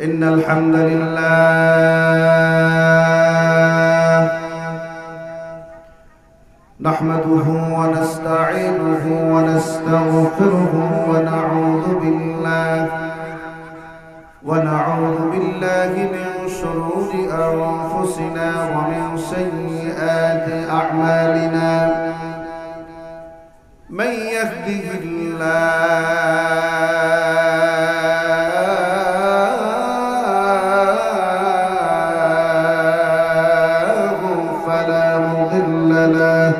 إن الحمد لله نحمده ونستعينه ونستغفره ونعوذ بالله من شرور أنفسنا ومن سيئات أعمالنا من يهده الله فلا مضل له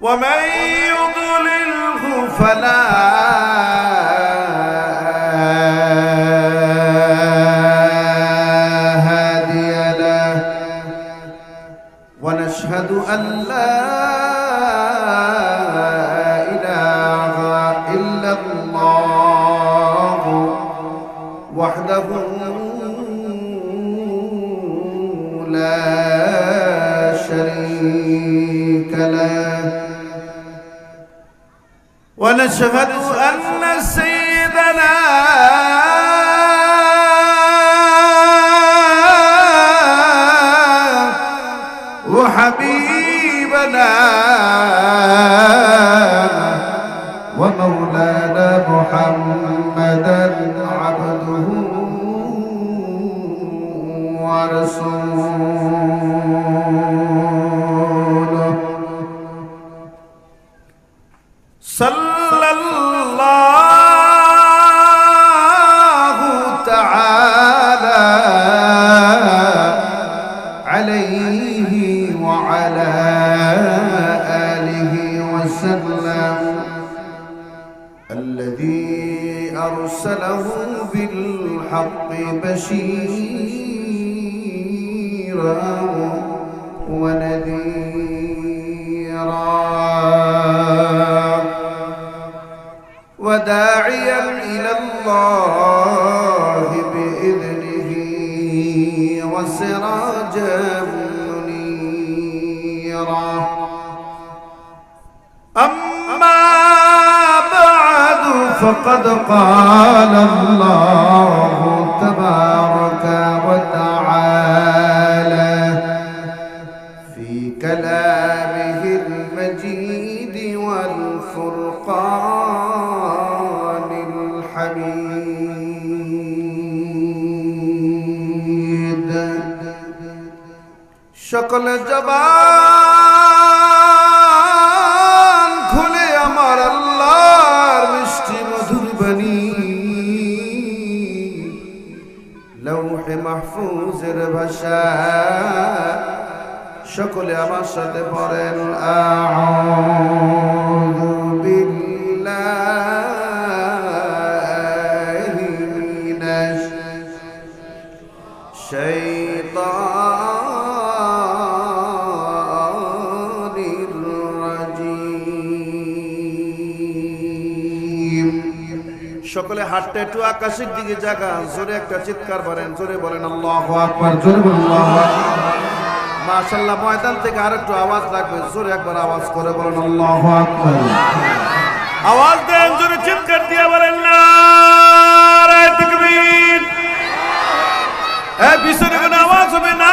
ومن يضلله فلا هادي له ونشهد أن لا إله إلا الله وحده لا شريك له ونشهد أن سيدنا وحبيبنا ومولانا محمدا عبده ورسوله صلى الله تعالى عليه وعلى آله وسلم الذي أرسله بالحق بشيرا ونذيرا وداعيا إلى الله بإذنه وسراجا منيرا أما بعد فقد قال الله تبارك وتعالى في كلامه المجيد والفرقان الحميد সকল জবান খুলে আমার আল্লাহর মিষ্টি মধুর বাণী লৌহে মাহফুজের ভাষা সকলে আমার সাথে পড়েন আউযু বিল্লাহি মিনাশ শাইতানির রাজীম। সকলে হাতটা একটু আকাশের দিকে জাগান, জোরে একটা চিৎকার করেন, জোরে বলেন আল্লাহু আকবার, জোরে বলেন আল্লাহু আকবার। মাশাআল্লাহ, ময়দান থেকে আরেকটু আওয়াজ লাগবে, জোরে একবার আওয়াজ করে বলেন আল্লাহু আকবার। আওয়াজ দেন, জোরে চিৎকার দিয়ে বলেন নারায়ে তাকবীর। পিছনে কোনো আওয়াজ হবে না,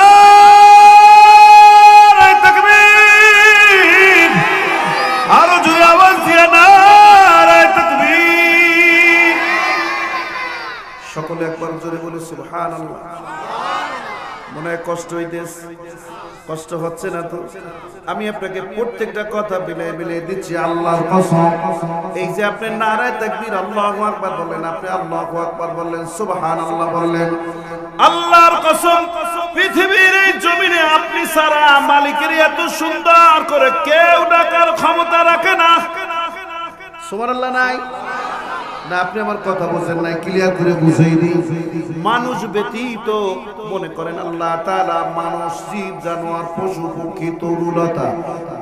নারায়ে তাকবীর। আরো জোরে আওয়াজ দিয়ে নারায়ে তাকবীর। সকলে একবার জোরে বলে সুবহানাল্লাহ। মনে হয় কষ্ট হইতেছে, কষ্ট হচ্ছে না তো? আমি আপনাকে প্রত্যেকটা কথা বিলে দিচ্ছি আল্লাহর কসম। এই যে আপনি নারায়ে তাকবীর আল্লাহু আকবার বললেন, আপনি আল্লাহু আকবার বললেন, সুবহানাল্লাহ বললেন, আল্লাহর কসম পৃথিবীর এই জমিনে আপনি সারা মালিকের এত সুন্দর করে কেউ ডাকার ক্ষমতা রাখে না। সুবহানাল্লাহ নাই না? আপনি আমার কথা বুঝেন নাই, ক্লিয়ার করে বুঝাই দিই। মানুষ ব্যতীত মনে করেন আল্লাহ তাআলা মানুষ, জীব জানোয়ার, পশু পক্ষী, তরুলতা,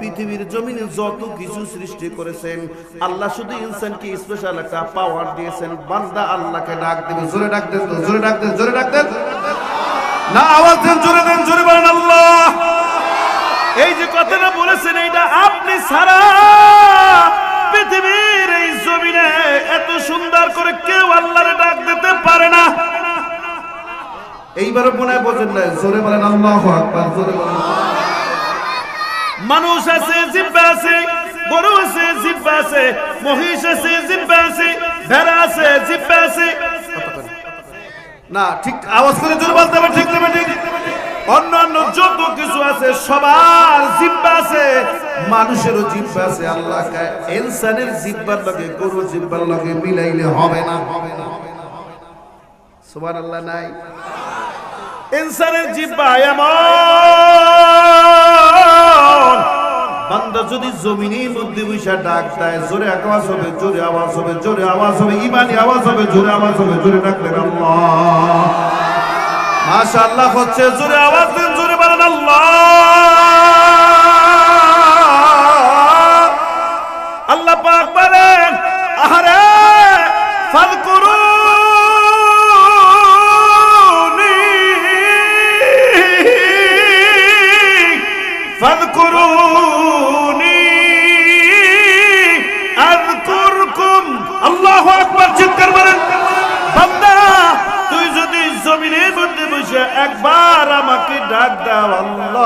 পৃথিবীর জমিনে যত কিছু সৃষ্টি করেছেন, আল্লাহ শুধু ইনসানকে স্পেশাল একটা পাওয়ার দিয়েছেন। বান্দা আল্লাহকে ডাক দেবে, জোরে ডাক দেন, জোরে ডাক দেন, জোরে ডাক দেন না, আওয়াজ দেন, জোরে বলেন আল্লাহ। এই যে কথাটা বলেছেন, এইটা আপনি সারা পৃথিবীর এই জমিনে এত সুন্দর করে কেউ আল্লাহর এইবারও মনে হয় বোঝেন না, জোরে বলেন আল্লাহু আকবার, জোরে বলেন। মানুষ আছে, জিব্বা আছে, গরু আছে, জিব্বা আছে, মহিষ আছে, জিব্বা আছে, ভেড়া আছে, জিব্বা আছে। না ঠিক আওয়াজ করে জোরে বলতে হবে, ঠিক না ঠিক? অন্যান্য যত কিছু আছে সবার জিব্বা আছে, মানুষেরও জিব্বা আছে। আল্লাহ কয় ইনসানের জিব্বার লগে গরুর জিব্বার লগে মিলাইলে হবে না, হবে না। সুবহানাল্লাহ নাই? ইনসানের জিব্বা এমন, বান্দা যদি জমিনের মধ্যে বসে ডাক দেয়, জোরে আওয়াজ হবে, জোরে আওয়াজ হবে, জোরে আওয়াজ হবে, ঈমানি আওয়াজ হবে, জোরে আওয়াজ হবে, জোরে ডাকলেন আল্লাহ, মাশাআল্লাহ হচ্ছে। জোরে আওয়াজ দেন, জোরে বলেন আল্লাহ। আল্লাহ পাক বলেন আহারে ফাযকুরুনি ফাযকুরুনি আযকুরকুম। আল্লাহু আকবার, চিৎকার করেন। বান্দা তুই যদি জমিনের মধ্যে বসে একবার আমাকে ডাক দাও, আল্লাহ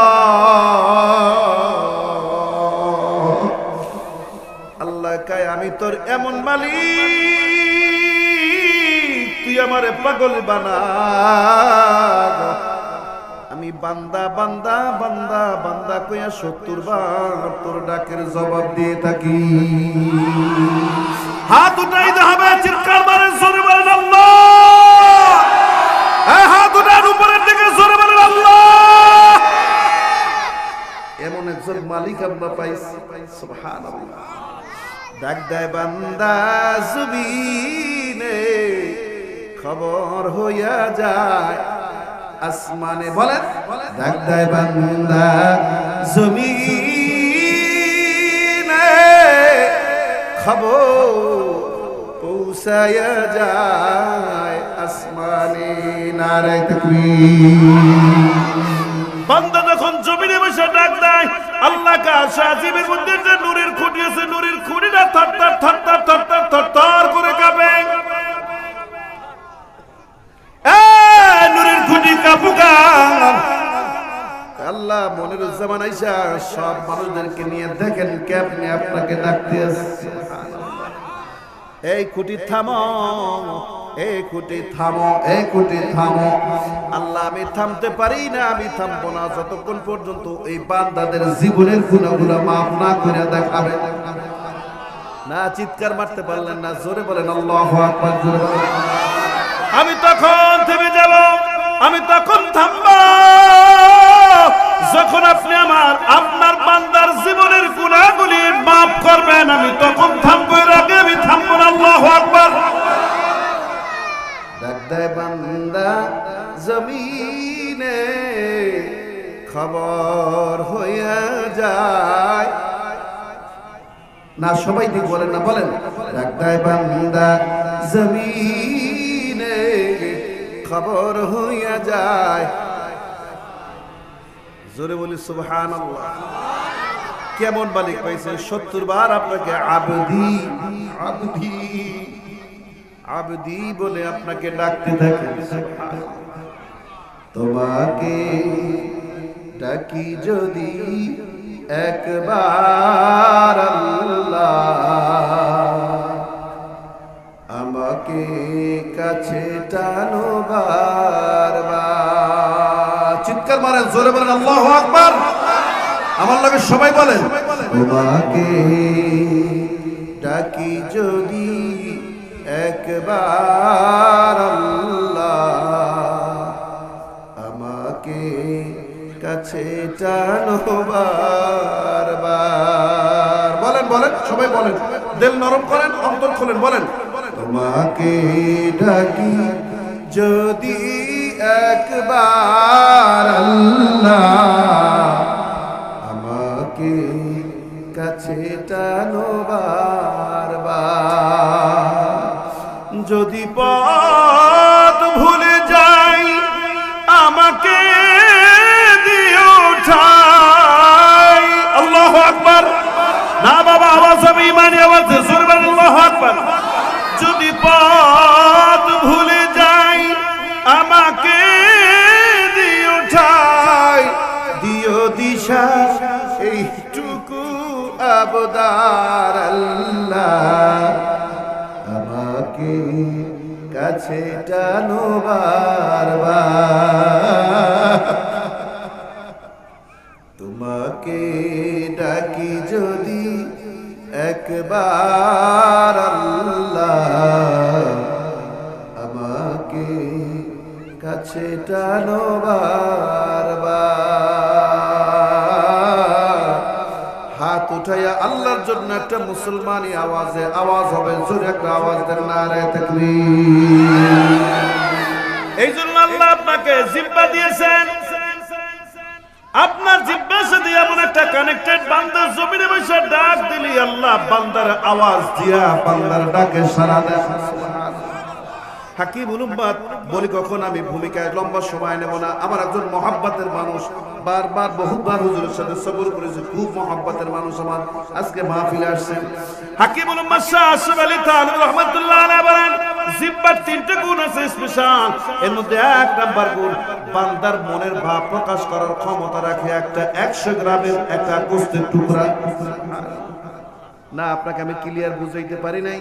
আল্লাহ কয় আমি তোর এমন মালিক, তুই আমারে পাগল বানা। আমি বান্দা বান্দা বান্দা বান্দা কইয়া 70 বার তোর ডাকের জবাব দিয়ে থাকি। হাত উঠাইতে হবে, চিৎকার মারেন, জোরে বলেন আল্লাহ। হাত উঠান উপরের দিকে, জোরে বলেন আল্লাহ। এমন একজন মালিক আমরা পাইছি, সুবহানাল্লাহ। ডাক দেয় বান্দা জমিনে, খবর হইয়া যায় আসমানে। বলেন ডাক দেয় বান্দা জমিনে, খবর পৌঁছায়া যায় আসমানে। নারে তাকবীর। বান্দা যখন জমিনে বসে ডাক দেয়, আল্লাহ কাছে আজিমের মধ্যে যে নূরের খুঁটি আছে, নূরের খুঁটিটা থরথর থরথর থরথর থরথর করে কাঁপে। নূরের খুঁটি কাঁপুকা। আল্লাহ মনিরুজ্জামান আইসা সব মানুষদেরকে নিয়ে দেখেন কেমনে আপনাকে ডাকতে আসছে। এই খুঁটি থামো, এই খুঁটি থামো, এই খুঁটি থামো। আল্লাহ আমি থামতে পারি না, আমি থামবো না যতক্ষণ পর্যন্ত এই বান্দাদের জীবনের গুনাহগুলো মাফ না করে দেখাবে না। চিৎকার মারতে পারলেন না, জোরে বলেন আল্লাহু আকবার, জোরে বলেন। আমি তখন থেমে যাব, আমি তখন থামবো যখন আপনি আপনার বান্দার জীবনের গুনাহগুলি মাফ করবেন। আমি তখন থামবো, এর আগে আমি থামবো না। আল্লাহু আকবার। ডাক দেয় বান্দা জমিনে, খবর হইয়া যায় না। সবাই ঠিক বলেন না, বলেন ডাক দেয় বান্দা জমিনে, খবর হইয়া যায়। জোরে বলি সুবহানাল্লাহ। কেমন মালিক পাইছে? 70 বার আপনাকে আবদি আবদি আবদি বলে আপনাকে ডাকতে থাকে। তোমাকে ডাকি যদি একবার আল্লাহ, আমাকে কাছে টানো বারবার। চিৎকার মারেন, জোরে বলেন আল্লাহু আকবার। আমার লগে সবাই বলেন তোমাকে ডাকি যদি একবার আল্লাহ, আমাকে কাছে টানো বারবার। বলেন বলেন সবাই বলেন, দিল নরম করেন, অন্তর খোলেন, বলেন তোমাকে ডাকি যদি একবার আল্লাহ, আমাকে কাছে টানো বারবার। যদি পথ ভুলে যাই আমাকে দিও ঠাই। আল্লাহু আকবার। না বাবা, আওয়াজ হবে, ইমানি আওয়াজ, জোরে বলেন আল্লাহু আকবার। যদি পথ ভুলে যাই আমাকে খোদার আল্লাহ আমাকে কাছে টানো বারবার তোমাকে ডাকি যদি একবার আল্লাহ আমাকে কাছে টানো বারবার হাত উঠাইয়া আল্লাহর জন্য একটা মুসলমানি আওয়াজে আওয়াজ হবে জোরে একটা আওয়াজ দেন নারে তাকবীর এই জন্য আল্লাহ আপনাকে জিহ্বা দিয়েছেন আপনার জিহ্বার সাথে এমন একটা কানেক্টেড বান্দার জমিনে বসে ডাক দিলি আল্লাহ বান্দার আওয়াজ দিয়া বান্দার ডাকে সাড়া দেয় হাকিমুল উম্মাত বলি কখন আমি ভূমিকায় লম্বা সময় নেব না আমার একজন মহাব্বতের মানুষ বারবার বহুবার হুজুরের সাথে সবর করেছে খুব মহাব্বতের মানুষ আমার আজকে মাহফিলে আসছেন হাকিমুল উম্মাত শাহ আশরাফ আলী থানভী রাহমাতুল্লাহ আলাইহি বলেন জিহ্বার তিনটা গুণ আছে স্পেশাল এর মধ্যে এক নাম্বার গুণ বান্দার মনের ভাব প্রকাশ করার ক্ষমতা রাখে একটা 100 গ্রামের একটা গোশতের টুকরা না আপনাকে আমি ক্লিয়ার বুঝাইতে পারি নাই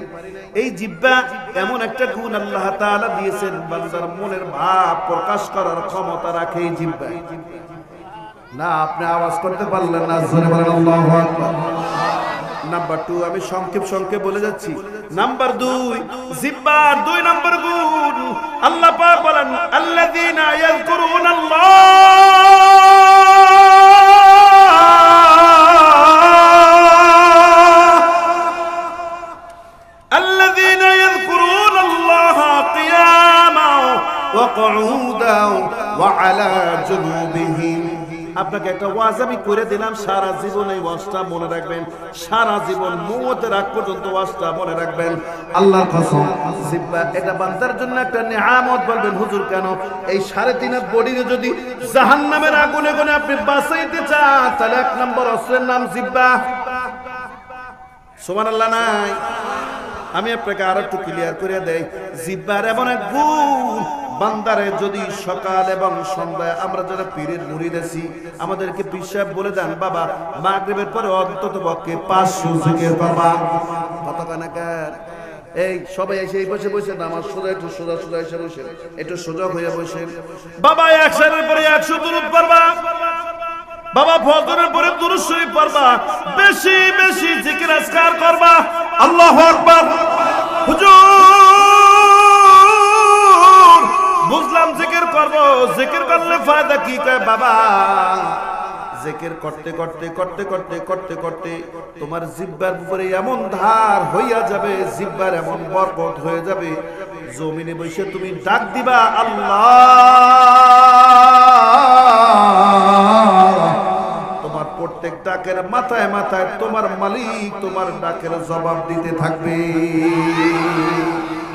এই জিহ্বা এমন একটা গুণ আল্লাহ তাআলা দিয়েছেন বান্দার মনের ভাব প্রকাশ করার ক্ষমতা রাখে এই জিহ্বা না আপনি আওয়াজ করতে পারলেন না জোরে বলেন আল্লাহু আকবার নাম্বার 2 আমি সংক্ষেপ বলে যাচ্ছি নাম্বার 2 জিহ্বার 2 নাম্বার গুণ আল্লাহ পাক বলেন আল্লাযীনা ইয়াযকুরুনাল্লাহ আপনাকে একটা ওয়াজ আমি করে দিলাম সারা জীবন এই ওয়াজটা মনে রাখবেন সারা জীবন মওতের আগ পর্যন্ত ওয়াজটা মনে রাখবেন আল্লাহর কসম জিহ্বা এটা বান্দার জন্য একটা নিয়ামত বলবেন হুজুর কেন এই 3.5 হাত বডিকে যদি জাহান্নামের আগুনে গনে আপনি বাঁচাইতে চান তাহলে এক নম্বর অস্ত্রের নাম জিহ্বা সুবহানাল্লাহ নাই আমি আপনাকে আর একটু ক্লিয়ার করে দেই জিহ্বার এমন এক গুণ বান্দারে যদি সকাল এবং সন্ধ্যায় আমরা যারা পীরের মুরিদ আছি আমাদেরকে পীর সাহেব বলে দেন বাবা মাগরিবের পরে অন্তত পক্ষে 500 জিকির করবা কত কানাকার এই সবাই এসে এই বসে নামাজ সোজা একটু সোজা এসে বসে একটু সোজা হয়ে বসে বাবা 100 এর পরে 100 দুরূদ পড়বা বাবা ফজরের পরে দুরূদ শরীফ পড়বা বেশি বেশি জিকির আজকার করবা আল্লাহু আকবার হুজুর বুঝলাম জিকির করব জিকির করলে ফায়দা কি কয় বাবা জিকির করতে করতে তোমার জিহ্বার উপরে এমন ধার হইয়া যাবে জিহ্বার এমন বরকত হয়ে যাবে জমিনে বসে তুমি ডাক দিবা আল্লাহ তোমার প্রত্যেক ডাকের মাথায় মাথায় তোমার মালিক তোমার ডাকের জবাব দিতে থাকবে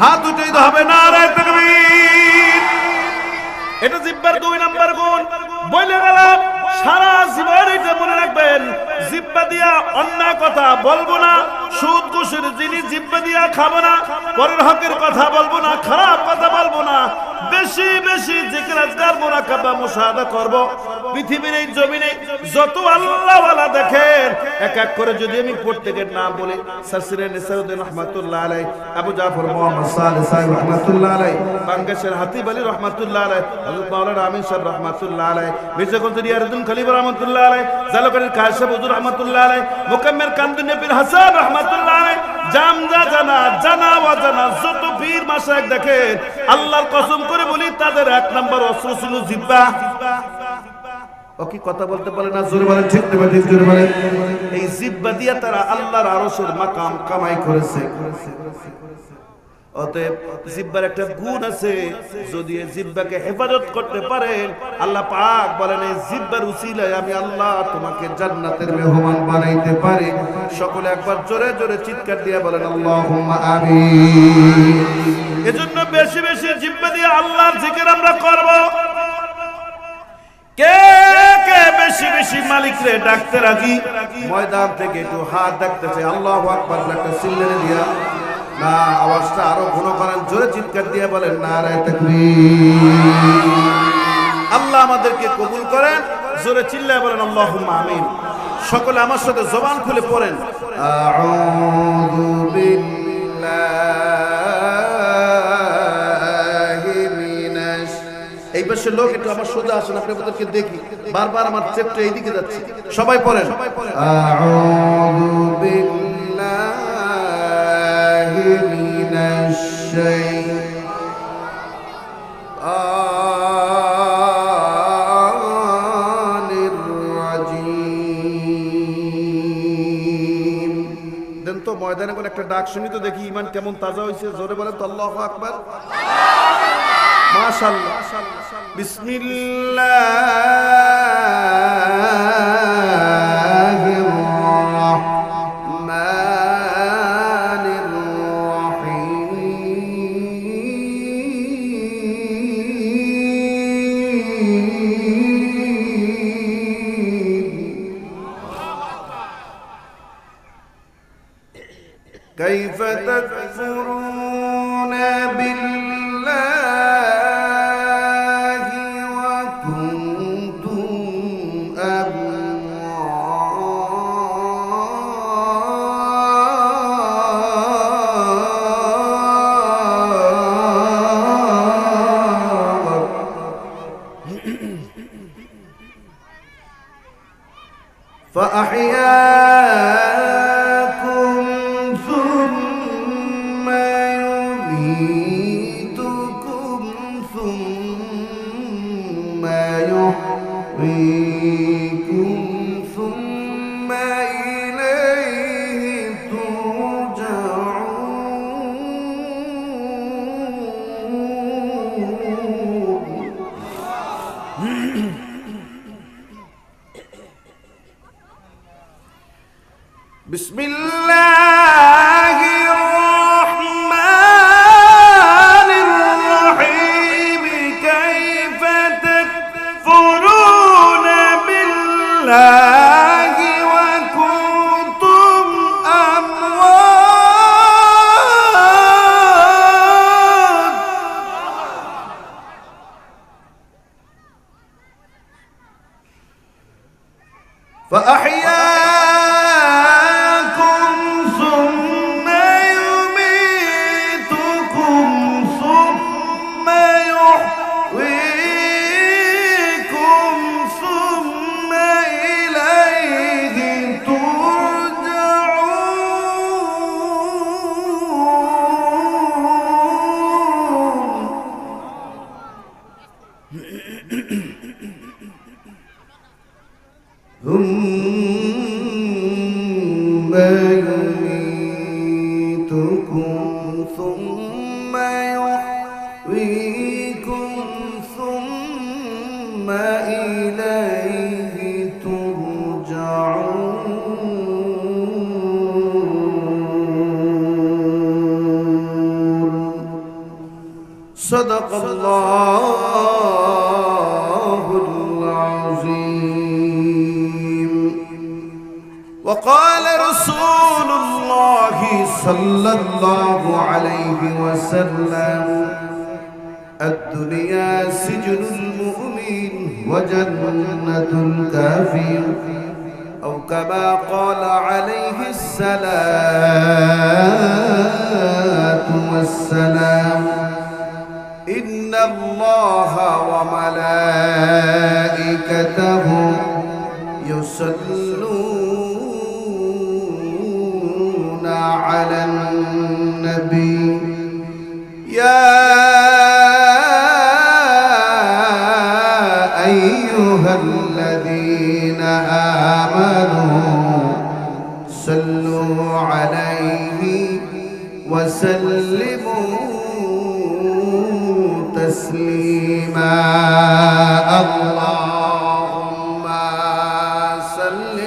হাত উঠাইতে হবে নারে তাকবীর এটা জিহ্বার 2 নাম্বার গুণ বলে গেলাম সারা জীবন এটা মনে রাখবেন জিহ্বা দিয়া অন্যায় কথা বলবো না সুদ ঘুষের জিনিস জিহ্বা দিয়া খাবো না পরের হকের কথা বলবো না খারাপ কথা বলবো না বেশি বেশি জিকির আজকার মুরাকাবা মুশাহাদা করব পৃথিবীর এই জমিনে যত আল্লাহ ওয়ালা দেখেন এক এক করে যদি আমি প্রত্যেকের নাম বলি সাসিরে নিসাউদ্দিন রাহমাতুল্লাহ আলাইহি আবু জাফর মুহাম্মদ সালেহ সাহেব রাহমাতুল্লাহ আলাইহি বাংলাদেশের হাতিব আলী রাহমাতুল্লাহ আলাইহি হযরত মাওলানা আমিন সাহেব রাহমাতুল্লাহ আলাইহি মির্জা গোলজার ইয়ারুদ্দিন খলিফা রাহমাতুল্লাহ আলাইহি জালাকারীর কাশেম হুজুর রাহমাতুল্লাহ আলাইহি মুকাম্মেল কামদুনি পীর হাসান রাহমাতুল্লাহ আলাইহি জামজা জানা যত পীর মাশায়েখ দেখেন আল্লাহর কসম করে বলি তাদের এক নাম্বার অস্ত্র ছিল জিহ্বা ও কি কথা বলতে পারে না জোরে বলেন ঠিক না ঠিক জোরে বলেন এই জিহ্বা দিয়ে তারা আল্লাহর আরশের মাকাম কামাই করেছে অতএব জিহ্বার একটা গুণ আছে যদি এই জিহ্বাকে হেফাজত করতে পারেন আল্লাহ পাক বলেন এই জিহ্বার উসিলায় আমি আল্লাহ তোমাকে জান্নাতের মেহমান বানাইতে পারি সকলে একবার জোরে জোরে চিৎকার দিয়ে বলেন আল্লাহুম্মা আমিন এজন্য বেশি বেশি জিহ্বা দিয়ে আল্লাহর জিকির আমরা করব কে কে বেশি বেশি মালিকরে ডাকতে রাজি ময়দান থেকে একটু হাত ডাকতেছে আল্লাহু আকবার একটা সিল্লারে দিয়া না আওয়াজটা আরো ঘন করেন জোরে চিৎকার দিয়ে বলেন নারে তাকবীর আল্লাহ আমাদেরকে কবুল করেন জোরে চিল্লায় বলেন আল্লাহুম্মা আমিন সকলে আমার সাথে জবান খুলে পড়েন, আউযু বিল্লাহি মিনাশ। এই পাশের লোক একটু আমার সোজা আসেন, আপনাদেরকে দেখি বারবার আমার চেপটা এইদিকে যাচ্ছে। সবাই পড়েন, আউযু বিল্লাহি মিনাশ শাইতানির রাজিম। দেন তো ময়দানে কোন একটা ডাক শুনি তো দেখি ইমান কেমন তাজা হয়েছে। জোরে বলেন তো আল্লাহু আকবার, মাশাআল্লাহ। বিসমিল্লাহির রাহমানির রহিম। কাইফা তাকফুরুনা বিল্লাহি ওয়া কুনতুম আমওয়াত فأحياكم ثم يميتكم ثم يحييكم ثم إليه ترجعون. بسم الله الرحمن الرحيم. كيف تكفرون بالله وكنتم أموات فأحياكم ثم يميتكم ثم يحييكم ثم إليه ترجعون. ثم يميتكم ثم يحييكم ثم إليه ترجعون. صدق الله العظيم. وقال رسول الله صلى الله عليه وسلم: الدنيا سجن المؤمن وجنة الكافر، أو كما قال عليه الصلاة والسلام. إن الله وملائكته يصلون على النبي يا أيها الذين آمنوا صلوا عليه وسلموا تسليما. اللهم صل.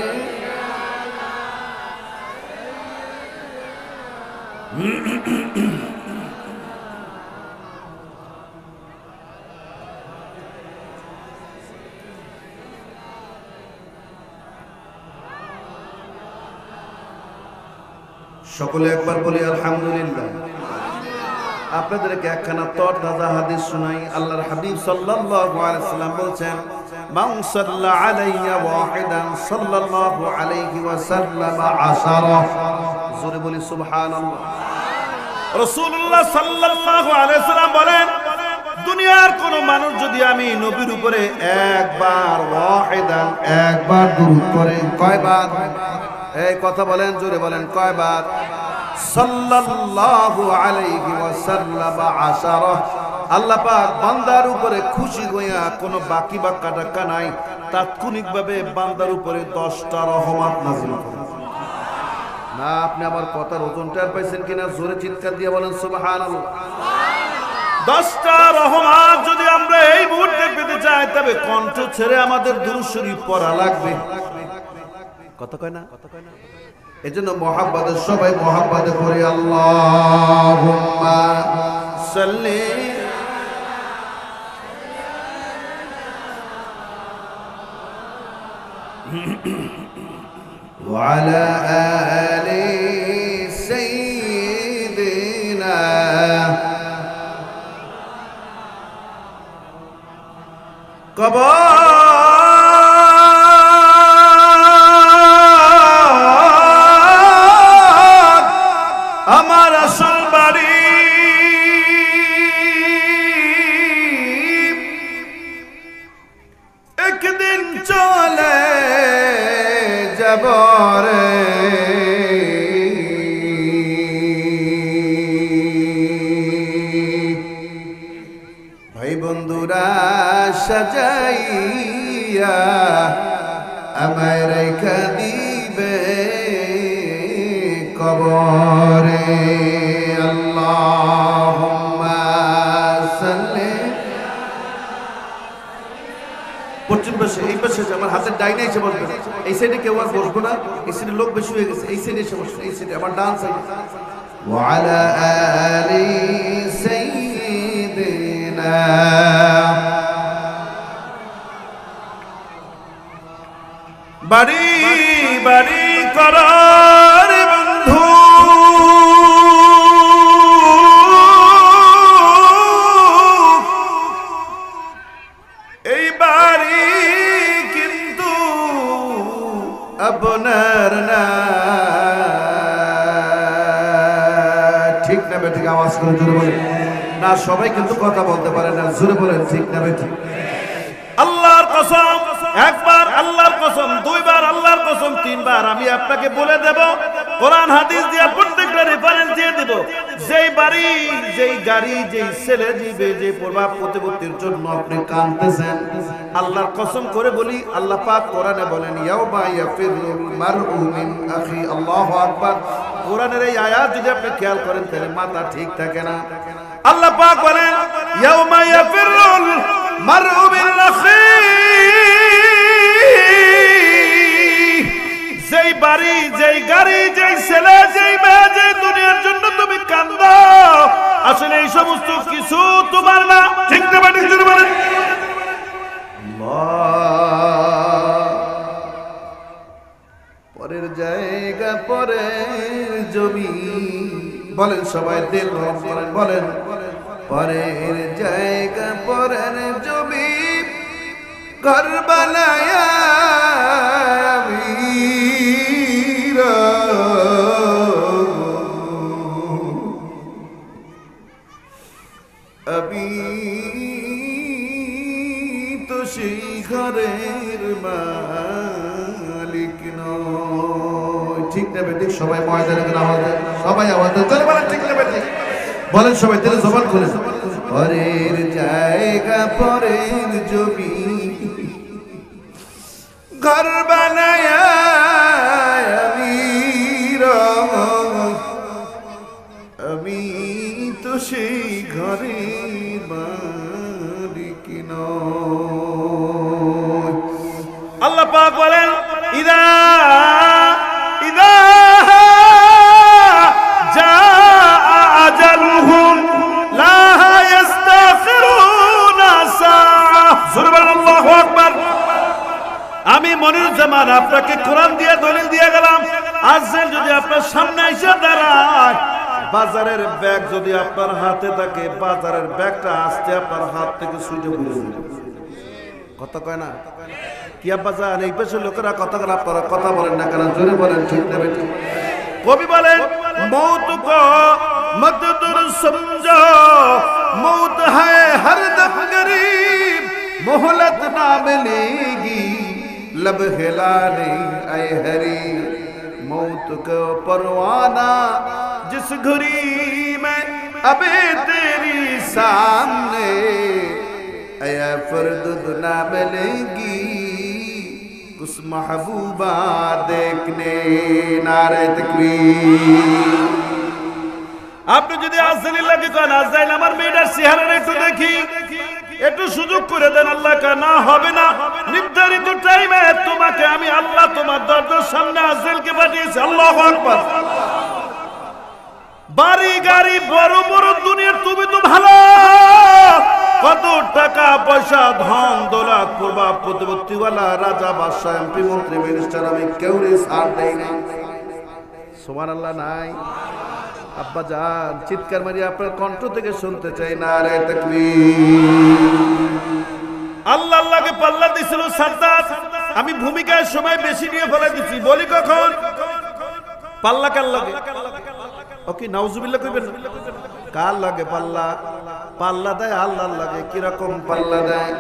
সকলে একবার বলি আলহামদুলিল্লাহ। আপনাদেরকে একখানা তরতাজা হাদিস শোনাই। আল্লাহর হাবিব সাল্লাল্লাহু আলাইহি সাল্লাম বলছেন, মান সাল্লা আলাইয়া ওয়াহিদান সাল্লাল্লাহু আলাইহি ওয়াসাল্লাম আশারা। জোরে বলি সুবহানাল্লাহ। রাসূলুল্লাহ সাল্লাল্লাহু আলাইহি ওয়াসাল্লাম বলেন, দুনিয়ার কোন মানুষ যদি আমি নবীর উপরে একবার ওয়াহিদান একবার দুরূদ করে, কয়বার? এই কথা বলেন, জোরে বলেন, কয়বার? সাল্লাল্লাহু আলাইহি ওয়াসাল্লাম আশারা। আল্লাহ পাক বান্দার উপরে খুশি হইয়া কোনো বাকি বাক্কা টাক্কা নাই, তাৎক্ষণিকভাবে বান্দার উপরে 10টা রহমত নাযিল করেন। না, আপনি আমার কথার ওজনটা পাইছেন কিনা? জোরে চিৎকার দিয়ে বলেন সুবহানাল্লাহ। 10টা রহমত যদি আমরা এই মুহূর্তে পেতে চাই, তবে কণ্ঠ ছেড়ে আমাদের দুরূদ শরীফ পড়া লাগবে। কথা কয় না? এজন্য মুহাব্বতে সবাই মুহাব্বতে পড়ি আল্লাহুম্মা সাল্লি ওয়া আলা আলি সাইয়্যিদিনা কবর আমার আসল বাড়ি, একদিন চলে যাব রে। ভাই বন্ধুরা সাজাইয়া আমায় রেখা দিবে কবরে। আল্লাহুম্মা সাল্লি। পশ্চিম পাশে, এই পাশে আমার হাতের ডাইনে এসে বসবে। এই সাইডে কেউ আর বসবো না, এই সাইডে লোক বেশি হয়ে গেছে। এই সাইডে এসে বসবে, এই সাইডে আমার ডান সাইডে। ওয়া আলা আলি সাইয়্যিদিনা। বাড়ি বাড়ি করার বন্ধু, এই বাড়ি কিন্তু আপনার না। ঠিক না বেঠিক? আওয়াজ করে জোরে বলেন না। সবাই কিন্তু কথা বলতে পারে না, জোরে বলেন ঠিক না বেঠিক? আল্লাহর কসম, একবার আল্লাহর কসম, দুইবার আল্লাহর কসম, তিনবার আমি আপনাকে বলে দেব, কোরআন হাদিস দিয়ে প্রত্যেকটা রেফারেন্স দিয়ে দেব। যেই বাড়ি, যেই গাড়ি, যেই ছেলে দিবে, যে প্রভাব প্রতিপত্তির জন্য আপনি কাঁদতেছেন, আল্লাহর কসম করে বলি, আল্লাহ পাক কোরআনে বলেন, ইয়াউমা ইয়াফিরুল মারউ মিন আখি। আল্লাহু আকবার। কোরআনের এই আয়াত যদি আপনি খেয়াল করেন তাহলে মাথা ঠিক থাকে না। আল্লাহ পাক বলেন, ইয়াউমা ইয়াফিরুল মারউ মিন আখি। যেই বাড়ি, যেই গাড়ি, যেই ছেলে, যেই মেয়ে, যে দুনিয়ার জন্য তুমি কান্দো, আসলে এই সমস্ত কিছু তোমার না। ঠিক না? বাড়ি জুড়ে বলেন পরের জায়গা, পরের জমি। বলেন সবাই, দিল গরম করেন, বলেন পরের জায়গা, পরের জমি, ঘর বানায়া আমি তো সেই ঘরের মালিক নই। ঠিক না বেঠিক? সবাই ময়দানে আওয়াজ দেন, সবাই আওয়াজ দেন, চলে বলেন ঠিক না বেঠিক? বলেন সবাই, দিলে জবান খুলে। পরের জায়গা, পরের জমি, ঘর বানায়া আমি তো সেই ঘরের মালিক নই। আল্লাহ পাক বলেন, ইদা ইদা জাআ আজালুহুম লা ইস্তাখিরুনা সাআ। সুবহানাল্লাহু আকবার। আমি মনিরুজ্জামান আপনাকে কোরআন দিয়ে দলিল দিয়ে গেলাম, আজকে যদি আপনার সামনে এসে দাঁড়ায়, বাজারের ব্যাগ যদি আপনার হাতে থাকে, বাজারের ব্যাগটা আস্তে আপনার হাত থেকে ছুটে পড়ে যাবে। কথা কয় না কি আব্বা জান এই পেশে লোকেরা কথা বলে আপনারা কথা বলেন না কেন জোরে বলেন ঠিক না বেঠিক কবি বলেন মৌত কো মত দুর সমঝো मौत है हरदम गरीब मोहलत ना मिलेगी लब हिलाने आए हरी मौत को परवाना जिस घड़ी में अबे तेरी सामने आया फर्द ना मिलेगी उस महबूबा देखने नारे तकबीर আপনি যদি আজরাইল লাগে কোন আজরাইল আমার মেয়েটার চেহারাটা একটু দেখি একটু সুযোগ করে দেন আল্লাহ কা না হবে না নির্ধারিত টাইমে তোমাকে আমি আল্লাহ তোমার দরজার সামনে আজরাইলকে পাঠিয়েছি আল্লাহু আকবার বাড়ি গাড়ি বড় বড় দুনিয়ার তুমি তো ভালো কত টাকা পয়সা ধন দৌলত করবা প্রতিপত্তিওয়ালা রাজা বাদশা এমপি মন্ত্রী মিনিস্টার আমি কেউরে ছাড় দেই না সুবহানাল্লাহ নাই আব্বা জান চিৎকার মারি আপনার কণ্ঠ থেকে শুনতে চাই নারে তাকবীর আল্লাহ আল্লাহকে পাল্লা দিছিল সাদ্দাত আমি ভূমিকায় সময় বেশি নিয়ে ফেলে দিছি বলি কখন পাল্লা কার লাগে ওকে নাউজুবিল্লাহ কইবেন কার লাগে পাল্লা পাল্লা দেয় আল্লাহর লাগে কি রকম পাল্লা দেয়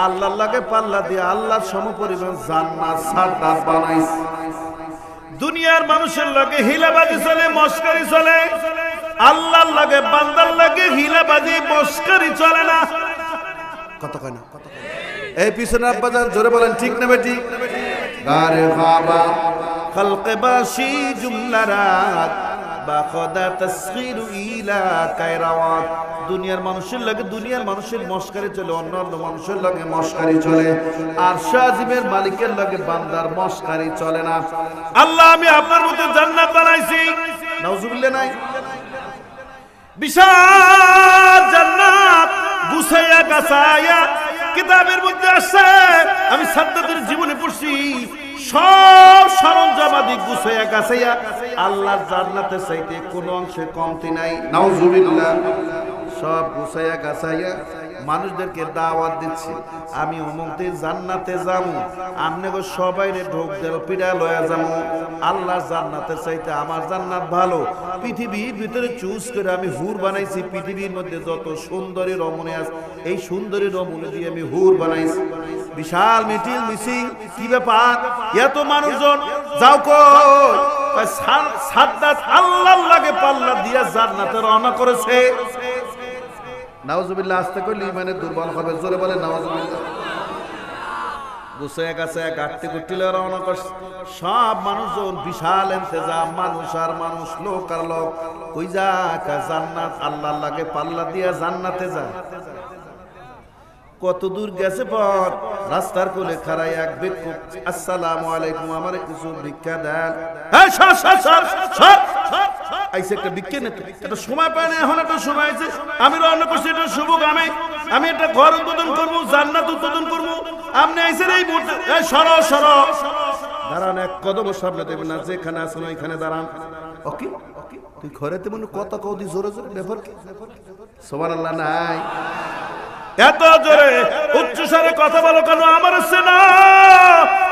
আল্লাহর লাগে পাল্লা দিয়ে আল্লাহর সমপরিমাণ জান্নাত সাদ্দাত বানাইছে দুনিয়ার মানুষের লাগে হিলাবাজি চলে মস্করি চলে আল্লাহর লাগে বান্দার লাগে হিলাবাজি মস্করি চলে না কথা কয় না এই পিছনে আব্বাজান জোরে বলেন ঠিক না বেটি গারে খাবা খলকে বাসি জুমলারাত বাখদা তাসগীরু ইলা কায়রাওয়াত দুনিয়ার মানুষের লাগে দুনিয়ার মানুষের মস্করি চলে অন্যান্য মানুষের লাগে মস্করি চলে আর শাজিমের মালিকের লাগে বান্দার মস্করি চলে না আল্লাহ আমি আপনার মতো জান্নাত বানাইছি নাউজুবিল্লাহ নাই বিশাল জান্নাত গুছায়া গাছায়া কিতাবের মধ্যে আছে আমি সাদ্দাতের জীবনে পড়ছি সব সরঞ্জামাদি গুছায়া গাছায়া আল্লাহর জান্নাতে চাইতে কোনো অংশে কমতি নাই নাউজুবিল্লাহ সব গুছায়া গাছায়া মানুষদেরকে দাওয়াত দিচ্ছি আমি অমুকতে জান্নাতে যাবো আপনাকে সবাইরে ঢোক দেল পিড়া লয়া যাবো আল্লাহর জান্নাতের চাইতে আমার জান্নাত ভালো পৃথিবীর ভিতরে চুজ করে আমি হুর বানাইছি পৃথিবীর মধ্যে যত সুন্দরী রমণী আছে এই সুন্দরী রমণী দিয়ে আমি হুর বানাইছি বিশাল মিটিল মিসিং কি ব্যাপার এত মানুষজন যাও কই সাদ্দাত আল্লাহর লাগে পাল্লা দিয়া জান্নাতে রওনা করেছে নাউজুবিল্লাহ আস্তে কইলে ইমানে দুর্বল হবে জোরে বলে নাউজুবিল্লাহ গুছায়া গাছায়া গাটতে গুটিলে রওনা করছে সব মানুষজন বিশাল ইন্তজাম মানুষ আর মানুষ লোক আর লোক কই যা জান্নাত আল্লাহর লাগে পাল্লা দিয়া জান্নাতে যা কত দূর গেছে পথ রাস্তার কোলে খাড়াই এক ভিক্ষুক আসসালামু আলাইকুম আমারে কিছু ভিক্ষা দেন হ্যাঁ সর আইসে একটা ভিক্ষা নিতে এটা সময় পায় না এখন একটা সময় আছে আমি রওনা করছি এটা শুভ আমি একটা ঘর উদ্বোধন করবো জান্নাত উদ্বোধন করবো আপনি আইসেন এই মুহূর্তে সর দাঁড়ান এক কদম সামনে দেবেন না যেখানে আছেন ওইখানে দাঁড়ান ওকে তুই ঘরেতে মনে কত কৌদি জোরে জোরে ব্যাপার কি সুবহানাল্লাহ নাই এত জোরে উচ্চ স্বরে কথা বলো কেন আমার সেনা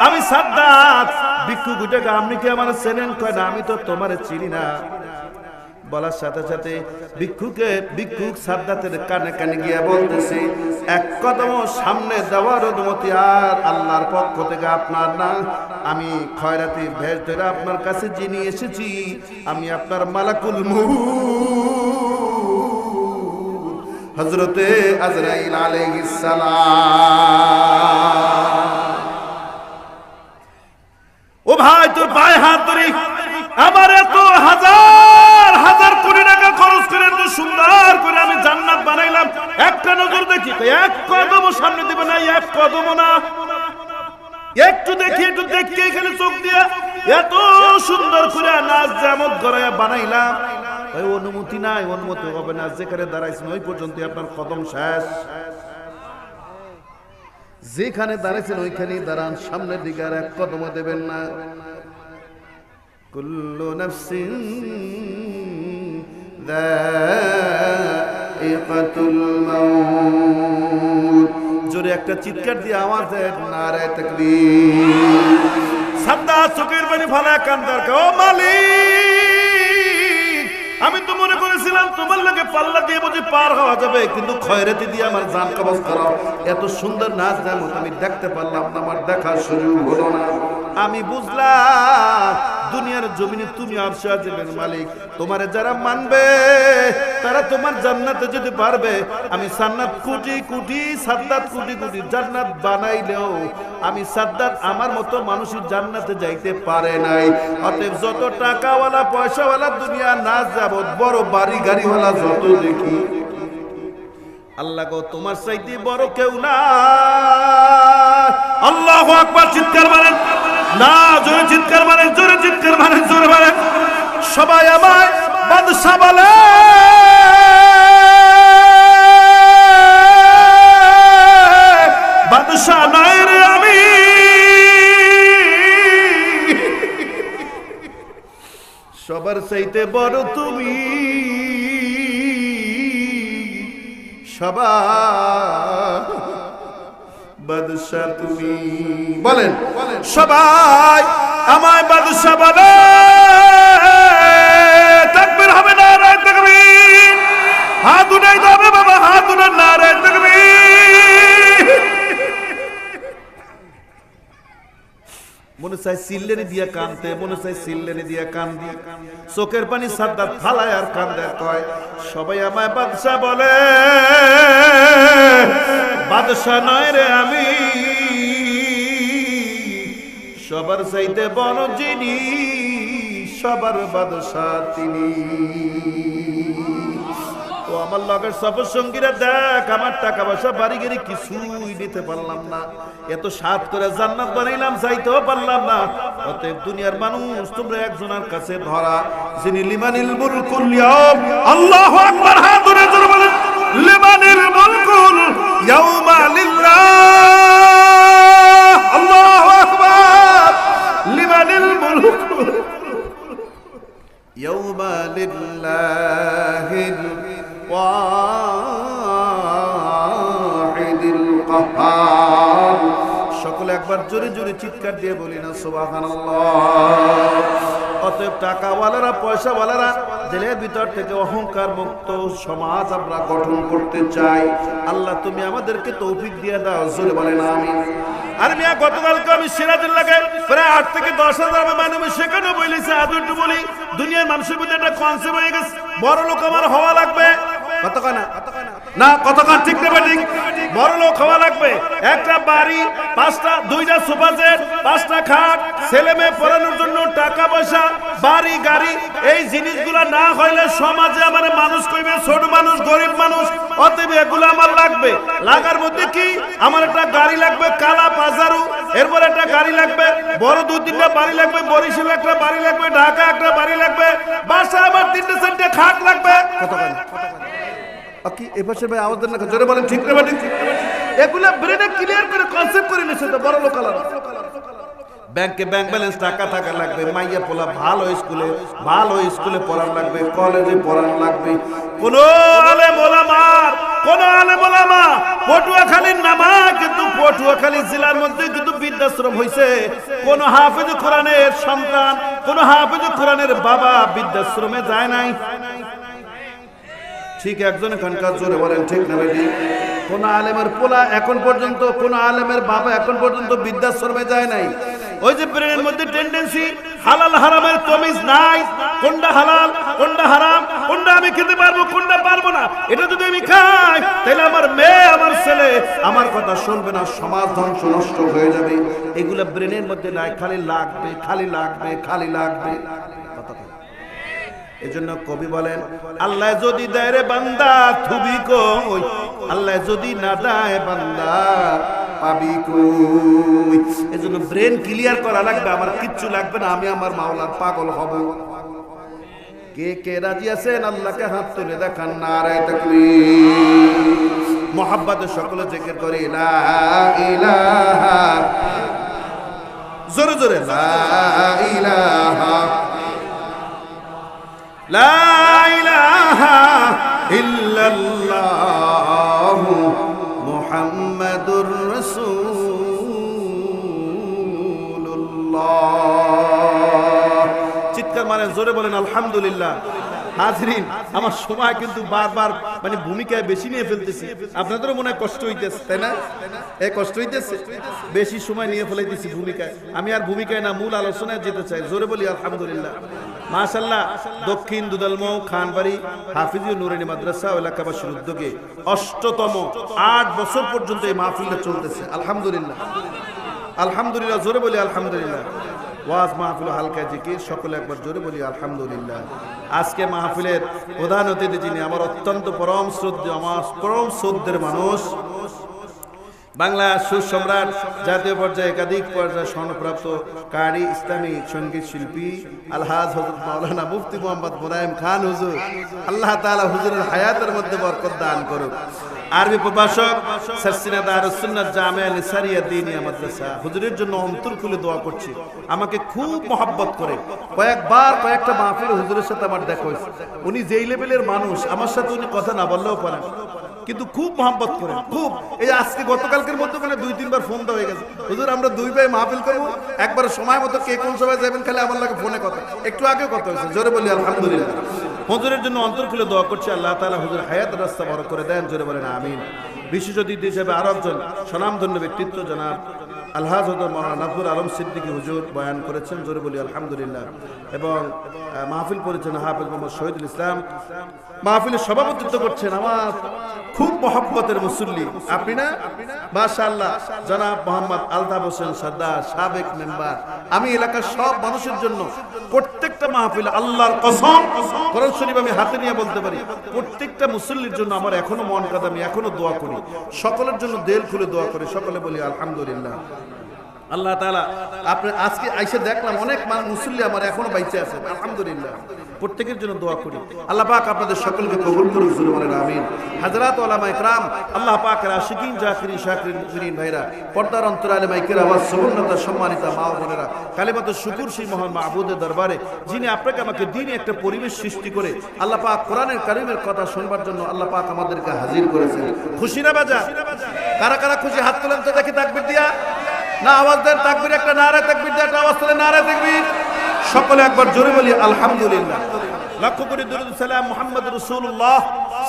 আমি সাদ্দাত ভিক্ষুক উঠে আপনি কি আমার চেনেন কয় না আমি তো তোমারে চিনি না বলার সাথে সাথে ভিক্ষুক সাদ্দাতের কানে কানে গিয়া বলতেছে এক কদম সামনে দেওয়ার অনুমতি আর আল্লাহর পক্ষ থেকে আপনার না আমি খয়রাতি ভেজ ধরে আপনার কাছে যিনি এসেছি আমি আপনার মালাকুল হযরতে আজরাইল আলাইহিস সালাম ও ভাই তোর পায়ে হাত ধরি আমার এত হাজার হাজার কোটি টাকা খরচ করে এত সুন্দর করে আমি জান্নাত বানাইলাম একটা নজর দেখি এক কদম সামনে দিবে না এক কদম না একটু দেখি একটু দেখে এখানে চোখ দিয়া এত সুন্দর করে নাচ জামত গড়াইয়া বানাইলাম ওই অনুমতি নাই অনুমতি হবে না যেখানে দাঁড়াইছেন ওই পর্যন্ত আপনার কদম শেষ যেখানে দাঁড়াইছেন ওইখানেই দাঁড়ান সামনের দিকে আর এক কদম দেবেন না কুল্লু নাফসিন যায়িকাতুল মাউত জোরে জোরে একটা চিৎকার দিয়ে আওয়াজ দেন নারে তাকবীর। সাদ্দাত চোখের পানি ফালায় কান্দার ও মালিক, আমি তো মনে করেছিলাম তোমার লাগে পাল্লা দিয়ে বুঝি পার হওয়া যাবে, কিন্তু খয়রাতি দিয়ে আমার জান কবজ করাও। এত সুন্দর নাচ যেমন আমি দেখতে পারলাম না, আমার দেখা সুযোগ হলো না। আমি বুঝলাম দুনিয়ার জমিনে তুমি আরশে আজিমের মালিক, তোমারে যারা মানবে তারা তোমার জান্নাতে যেতে পারবে। আমি জান্নাত কোটি কোটি সাদ্দাত কোটি কোটি জান্নাত বানাইলেও আমি সাদ্দাত আমার মতো মানুষের জান্নাতে যাইতে পারে নাই। অতএব যত টাকাওয়ালা পয়সাওয়ালা দুনিয়া না যাবত বড় বাড়ি গাড়িওয়ালা যত দেখি, আল্লাহ গো তোমার চাইতে বড় কেউ না। আল্লাহু আকবার, চিৎকার মারেন না, জোরে চিৎকার মারেন, জোরে চিৎকার মারেন, জোরে মারেন। সবাই আমায় বাদশা বলে, বাদশা নয় রে আমি, সবার চাইতে বড় তুমি, সবার বাদশা তুমি। বলেন সবাই আমায় বাদশা বলে, তাকবীর হবে না, নারে তাকবীর। হাত উঠাই দেবে বাবা, হাত উঠান, নারে তাকবীর। মনে চাই সিল্লেরি দিয়া কানতে, মনে চাই সিল্লেরি দিয়া কান্দি, চোখের পানি সাদ্দাত ফালায় আর কান্দে, কয় সবাই আমায় বাদশা বলে, বাদশা নয় রে আমি, সবার চাইতে বড় যিনি, সবার বাদশা তিনি। ও আমার লগের সফর সঙ্গীরা দেখ, আমার টাকা পয়সা বাড়ি গাড়ি কিছুই নিতে পারলাম না, এত সাত করে জান্নাত বানাইলাম, চাইতেও পারলাম না। অতএব দুনিয়ার মানুষ তোমরা একজনের কাছে ধরা, যিনি লিমানিল মুলকুল ইয়াউম। আল্লাহু আকবার, হাত ধরে জোরে বলেন লিমানিল মুলকুল ইয়াউমা লিল্লাহ। আল্লাহু আকবার, লিমানিল মুলকুল ইয়াউমা লিল্লাহিল ওয়াহিদিল কাহ্হার। সকলে একবার জোরে জোরে চিৎকার দিয়ে বলি না সুবহানাল্লাহ। অতএব টাকাওয়ালারা পয়সাওয়ালারা দিলের ভিতর থেকে অহংকার মুক্ত সমাজ আমরা গঠন করতে চাই। আল্লাহ তুমি আমাদেরকে তৌফিক দিয়ে দাও, জোরে বলেন আমিন। আর মিয়া গতকালকে আমি সিরাজুল্লাহকে প্রায় 8 থেকে 10,000 মানুষ সেখানে বলেছি, আজ একটু বলি, দুনিয়ার মানুষের মধ্যে একটা কনসেপ্ট হয়ে গেছে, বড় লোক আমার হওয়া লাগবে। কতক্ষণ না, কতক্ষণ ঠিক না ঠিক, বড় লোক হওয়া লাগবে। একটা বাড়ি, 5টা 2টা সোফা সেট, 5টা খাট, ছেলে মেয়ে পড়ানোর জন্য টাকা পয়সা, বাড়ি গাড়ি, এই জিনিসগুলা না হইলে সমাজে আমার মানুষ কইবে ছোট মানুষ, গরিব মানুষ। অতএব এগুলো আমার লাগবে। লাগার মধ্যে কি, আমার একটা গাড়ি লাগবে কালা পাজারু, এরপর একটা গাড়ি লাগবে, বড় 2-3টা বাড়ি লাগবে, বরিশালে একটা বাড়ি লাগবে, ঢাকা একটা বাড়ি লাগবে, বাসা আমার 3-4টে খাট লাগবে। কতক্ষণ কি এপাশে ভাই আওয়াজ দেন না, জোরে বলেন ঠিক না ঠিক। এগুলা ব্রেনে ক্লিয়ার করে কনসেপ্ট করে নিছে তো বড় লোক আলাদা। ব্যাংকে ব্যাংক ব্যালেন্স টাকা থাকা লাগবে, মাইয়া পোলা ভালো স্কুলে পড়ার লাগবে, কলেজে পড়ার লাগবে। কোন আলেম ওলামা পটুয়াখালীর নামা, কিন্তু পটুয়াখালী জেলার মধ্যে কিন্তু বৃদ্ধাশ্রম হইছে। কোন হাফেজ কোরআনের সন্তান, কোন হাফেজ কোরআনের বাবা বৃদ্ধাশ্রমে যায় নাই। ঠিক একজন এখানকার জোরে বলেন ঠিক না বেটি। কোন আলেমের পোলা এখন পর্যন্ত, কোন আলেমের বাবা এখন পর্যন্ত বৃদ্ধাশ্রমে যায় নাই। ওই যে ব্রেনের মধ্যে টেন্ডেন্সি, হালাল হারামের তমিজ নাই, কোনটা হালাল কোনটা হারাম, কোনটা আমি খেতে পারবো কোনটা পারবো না। এটা যদি আমি খাই তাহলে আমার মেয়ে আমার ছেলে আমার কথা শুনবে না, সমাজ ধ্বংস নষ্ট হয়ে যাবে। এগুলো ব্রেনের মধ্যে নাই, খালি লাগবে খালি লাগবে খালি লাগবে। এজন্য কবি বলেন, আল্লাহ যদি দেয় রে বান্দা থুবি কই, আল্লাহ যদি না দেয় বান্দা পাবি কই। এজন্য ব্রেন ক্লিয়ার করা লাগবে, আমার কিচ্ছু লাগবে না, আমি আমার মাওলার পাগল হব। কে কে রাজি আছেন আল্লাহকে হাত তুলে দেখান, নারে তাকবীর। মোহাব্বতে সকলে জিকির করে লা ইলাহা, জোরে জোরে লা ইলাহা, লা ইলাহা ইল্লাল্লাহু মুহাম্মাদুর রাসূলুল্লাহ। চিৎকার মারেন, জোরে বলেন আলহামদুলিল্লাহ। হাজরিন, আমার সময় কিন্তু বারবার মানে ভূমিকায় বেশি নিয়ে ফেলতেছি, আপনাদেরও মনে হয় কষ্ট হইতেছে, তাই না? এই কষ্ট হইতেছে, বেশি সময় নিয়ে ফেলাইতেছি ভূমিকায়। আমি আর ভূমিকায় না, মূল আলোচনায় যেতে চাই। জোরে বলি আলহামদুলিল্লাহ। মাশাআল্লাহ, দক্ষিণ দুদালমৌ খানবাড়ি হাফিজুল নুরানী মাদ্রাসা এলাকাবাসীর উদ্যোগে ৮তম ৮ বছর পর্যন্ত এই মাহফিলটা চলতেছে। আলহামদুলিল্লাহ, আলহামদুলিল্লাহ, জোরে বলি আলহামদুলিল্লাহ। ওয়াজ মাহফিল হালকা জিকির, সকলে একবার জোরে বলি আলহামদুলিল্লাহ। আজকে মাহফিলের প্রধান অতিথি যিনি আমার অত্যন্ত পরম শ্রদ্ধেয়, আমার পরম শ্রদ্ধের মানুষ, বাংলা সুসম্রাট, জাতীয় পর্যায়ে একাধিক পর্যায়ে স্বর্ণপ্রাপ্ত কারি, ইসলামী সঙ্গীত শিল্পী আলহাজ হযরত মাওলানা মুফতি মোহাম্মদ মুনায়েম খান হুজুর, আল্লাহ তাআলা হুজুরের হায়াতের মধ্যে বরকত দান করুক। আরবি প্রভাষক, সারসিনা দারুস সুন্নাত জামিয়া নিসারিয়া দিনিয়া মাদ্রাসা, হুজুরের জন্য অন্তর খুলে দোয়া করছি। আমাকে খুব মহব্বত করে, কয়েকটা মাহফিলে হুজুরের সাথে আমার দেখা হয়েছে। উনি যেই লেভেলের মানুষ, আমার সাথে উনি কথা না বললেও পারেন, কিন্তু খুব মহব্বত করে, খুব। এই আজকে গতকালকের মধ্যে মানে 2-3 বার ফোন দেওয়া হয়ে গেছে, হুজুর আমরা 2 ভাই মাহফিল করবো, একবার সময় মতো কে কোন সময় যাবেন, খালি আমার লাগে ফোনে কথা, একটু আগে কথা হয়েছে। জোরে বলি আলহামদুলিল্লাহ। হুজুরের জন্য অন্তর খুলে দোয়া করছে, আল্লাহ তাআলা হুজুর হায়াতের রাস্তা বড় করে দেন। জোরে বলেন আমিন। বিশেষ অতিথি হিসেবে আরো একজন স্বনামধন্য ব্যক্তিত্ব জনাব আলহাজ হযরত মাওলানা নাফুর আলম সিদ্দিকী হুজুর বয়ান করেছেন। জোরে বলি আলহামদুলিল্লাহ। এবং মাহফিল পরিচালনা হাফেজ মোহাম্মদ শহীদুল ইসলাম মাহফিলের সভাপতিত্ব করছেন আমার খুব মহব্বতের মুসল্লি, আপনি না? মাশাআল্লাহ, জনাব মোহাম্মদ আলতাফ হোসেন সরদার, সাবেক মেম্বার। আমি এলাকার সব মানুষের জন্য প্রত্যেকটা মাহফিল, আল্লাহর কসম, কোরআন শরীফ আমি হাতে নিয়ে বলতে পারি, প্রত্যেকটা মুসল্লির জন্য আমার এখনো মন কাঁদে, আমি এখনো দোয়া করি, সকলের জন্য দিল খুলে দোয়া করি। সকলে বলি আলহামদুলিল্লাহ। আল্লাহ তাআলা আপনি আজকে আইসা দেখলাম অনেক মুসল্লি আমার এখনো বাইচে আছে, আলহামদুলিল্লাহ। প্রত্যেকের জন্য দোয়া করি, আল্লাহ পাক আপনাদের সকলকে কবুল করুন। জোরে বলেন আমিন। হযরত ওলামা ইকরাম, আল্লাহ পাকের আশিকিন, জাকিরিন, শাকিরিন, মুমিনিন ভাইরা, পর্দার অন্তরালে মাইকের আওয়াজ, সুবহানাল্লাহ, সম্মানিত মা ও বোনেরা, কালিমাতুশ শুকর সেই মহান মাহবুদের দরবারে, যিনি আপনাকে আমাকে দ্বীনে একটা পরিবেশ সৃষ্টি করে আল্লাহ পাক কোরআনের কারীমের কথা শুনবার জন্য আল্লাহ পাক আমাদেরকে হাজির করেছেন। খুশি না বাজা? কারা কারা খুশি? হাত তোলেন তো দেখি, তাকবীর দিয়া না, আওয়াজ দেন, তাকবীর, একটা নারা তাকবীর দিয়ে একটা আওয়াজ তোলেন, নারা তাকবীর। সকলে একবার জোরে বলি আলহামদুলিল্লাহ। লক্ষ্য করে দরুদ সালাম মুহাম্মদ রাসূলুল্লাহ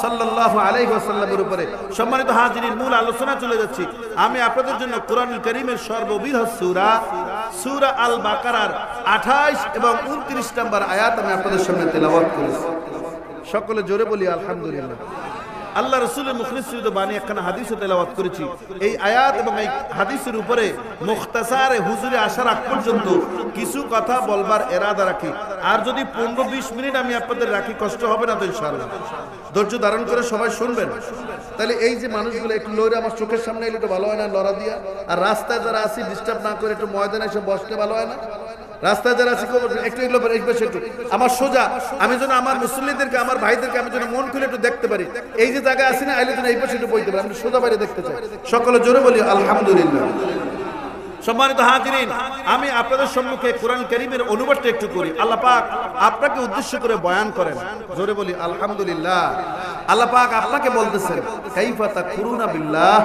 সাল্লাল্লাহু আলাইহি ওয়াসাল্লামের উপরে। সম্মানিত হাজিরিন, মূল আলোচনা চলে যাচ্ছি। আমি আপনাদের জন্য কোরআনুল কারীমের সর্ববৃহৎ সূরা, সূরা আল বাকারার 28 এবং 29 নম্বর আয়াত আমি আপনাদের সামনে তেলাওয়াত করেছি। সকলে জোরে বলি আলহামদুলিল্লাহ। আল্লাহ রাসূলের মুখলিসৃত বাণী একখানা হাদিসও তেলাওয়াত করেছি। এই আয়াত এবং এই হাদিসের উপরে মুখতাসারে হুজুরে আসার আগ পর্যন্ত কিছু কথা বলবার ইরাদা রাখি। আর যদি 15-20 মিনিট আমি আপনাদের রাখি, কষ্ট হবে না তো ইনশাআল্লাহ? ধৈর্য ধারণ করে সবাই শুনবেন। তাহলে এই যে মানুষগুলো একটু লড়ে আমার চোখের সামনে এলে একটু ভালো হয় না, লড়া দিয়া? আর রাস্তায় যারা আসি ডিস্টার্ব না করে একটু ময়দানে এসে বসলে ভালো হয় না? রাস্তায় যারা আছি একটু এগুলো একটু আমার সোজা, আমি যেন আমার মুসল্লিদেরকে, আমার ভাইদেরকে আমি যেন মন খুলে একটু দেখতে পারি। এই যে জায়গায় আসি না, আইলে যেন এই পাশে একটু বইতে পারি, আমি সোজা বাইরে দেখতে চাই। সকলে জোরে বলি আলহামদুলিল্লাহ। সম্মানিত হাজিরিন, আমি আপনাদের সম্মুখে কোরআন কারীমের অনুবাদটা একটু করি। আল্লাহ পাক আপনাকে উদ্দেশ্য করে বয়ান করেন। জোরে বলি আলহামদুলিল্লাহ। আল্লাহ পাক আপনাকে বলতেছেন, কাইফা তাকফুরুনা বিল্লাহ,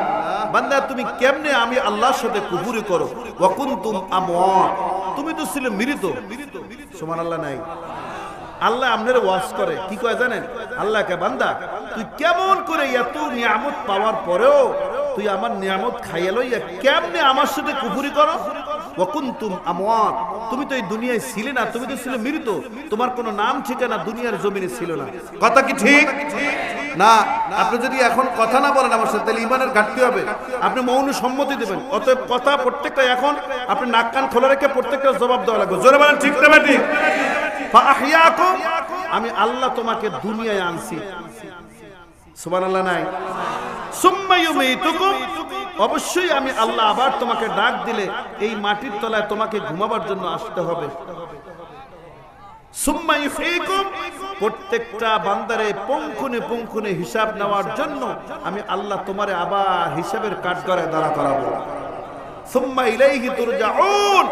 বান্দা তুমি কেমনে আমি আল্লাহর সাথে কুফরি করো, ওয়া কুনতুম আমওয়াত, তুমি তো ছিলে মৃত। সুবহানাল্লাহ নাই? আল্লাহ আপনার ওয়াজ করে, কি কয় জানেন? আল্লাহকে, বান্দা তুই কেমন করে এত নিয়ামত পাওয়ার পরেও তুই আমার নিয়ামত খাইয়া লইয়া কেমনে আমার সাথে কুফরি করো? ওয়া কুনতুম আমওয়াত, তুমি তো এই দুনিয়ায় ছিলে না, তুমি তো ছিলে মৃত, তোমার কোনো নাম ঠিকানা দুনিয়ার জমিনে ছিল না। কথা কি ঠিক না? আপনি যদি এখন কথা না বলেন আমার সাথে, তাহলে ঈমানের ঘাটতি হবে। আপনি মৌন সম্মতি দেবেন। অতএব কথা প্রত্যেকটা এখন আপনি নাক কান খোলা রেখে প্রত্যেকটা জবাব দেওয়া লাগবে। জোরে বলেন ঠিক না ঠিক? ফাআহইয়াকুম, আমি আল্লাহ তোমাকে দুনিয়ায় আনছি। সুবহানাল্লাহ নাই? সুম্মা ইউমীতুকুম, অবশ্যই আমি আল্লাহ আবার তোমাকে ডাক দিলে এই মাটির তলায় তোমাকে ঘুমাবার জন্য আসতে হবে। সুম্মা ইউহয়ীকুম, প্রত্যেকটা বান্দারে পঙ্খুনে পঙ্খুনে হিসাব নেওয়ার জন্য আমি আল্লাহ তোমারে আবার হিসাবের কাঠগড়ায় দাঁড়া করাবো। সুম্মা ইলাইহি তুরজাউন,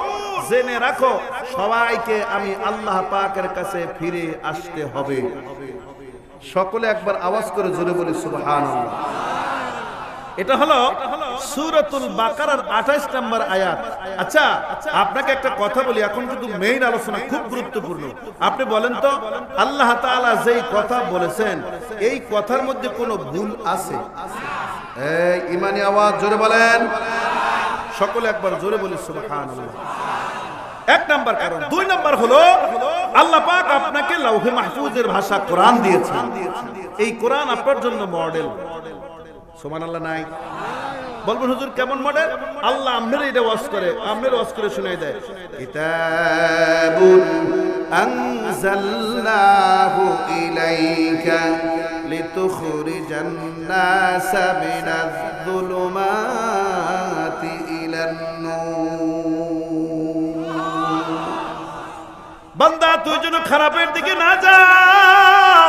জেনে রাখো সবাইকে আমি আল্লাহ পাকের কাছে ফিরে আসতে হবে। সকলে একবার আওয়াজ করে জোরে বলি সুবহানাল্লাহ। এটা হলো সূরাতুল বাকারার 28 নম্বর আয়াত। আচ্ছা, আপনাকে একটা কথা বলি, এখন কিন্তু মেইন আলোচনা খুব গুরুত্বপূর্ণ। আপনি বলেন তো, আল্লাহ তাআলা যেই কথা বলেছেন এই কথার মধ্যে কোনো ভুল আছে? এই ইমানি আওয়াজ জোরে বলেন, সকলে একবার জোরে বলি সুবহানাল্লাহ। এক নাম্বার কারণ। দুই নাম্বার হলো আল্লাহ পাক আপনাকে লাউহে মাহফুজের ভাষা কোরআন দিয়েছেন। এই কোরআন আপনার জন্য মডেল। সুবহানাল্লাহ নাই? বলবেন হুজুর কেমন মডেল? আল্লাহ আমনের এটা ওয়াজ করে, আমনের ওয়াজ করে শোনায় দেয়, কিতাবুন আনজালনাহু ইলাইকা লিতুখরিজান নাসা মিনাজ যুলুমাতি ইলান নূর। বান্দা তুই যেন খারাপের দিকে না যাও,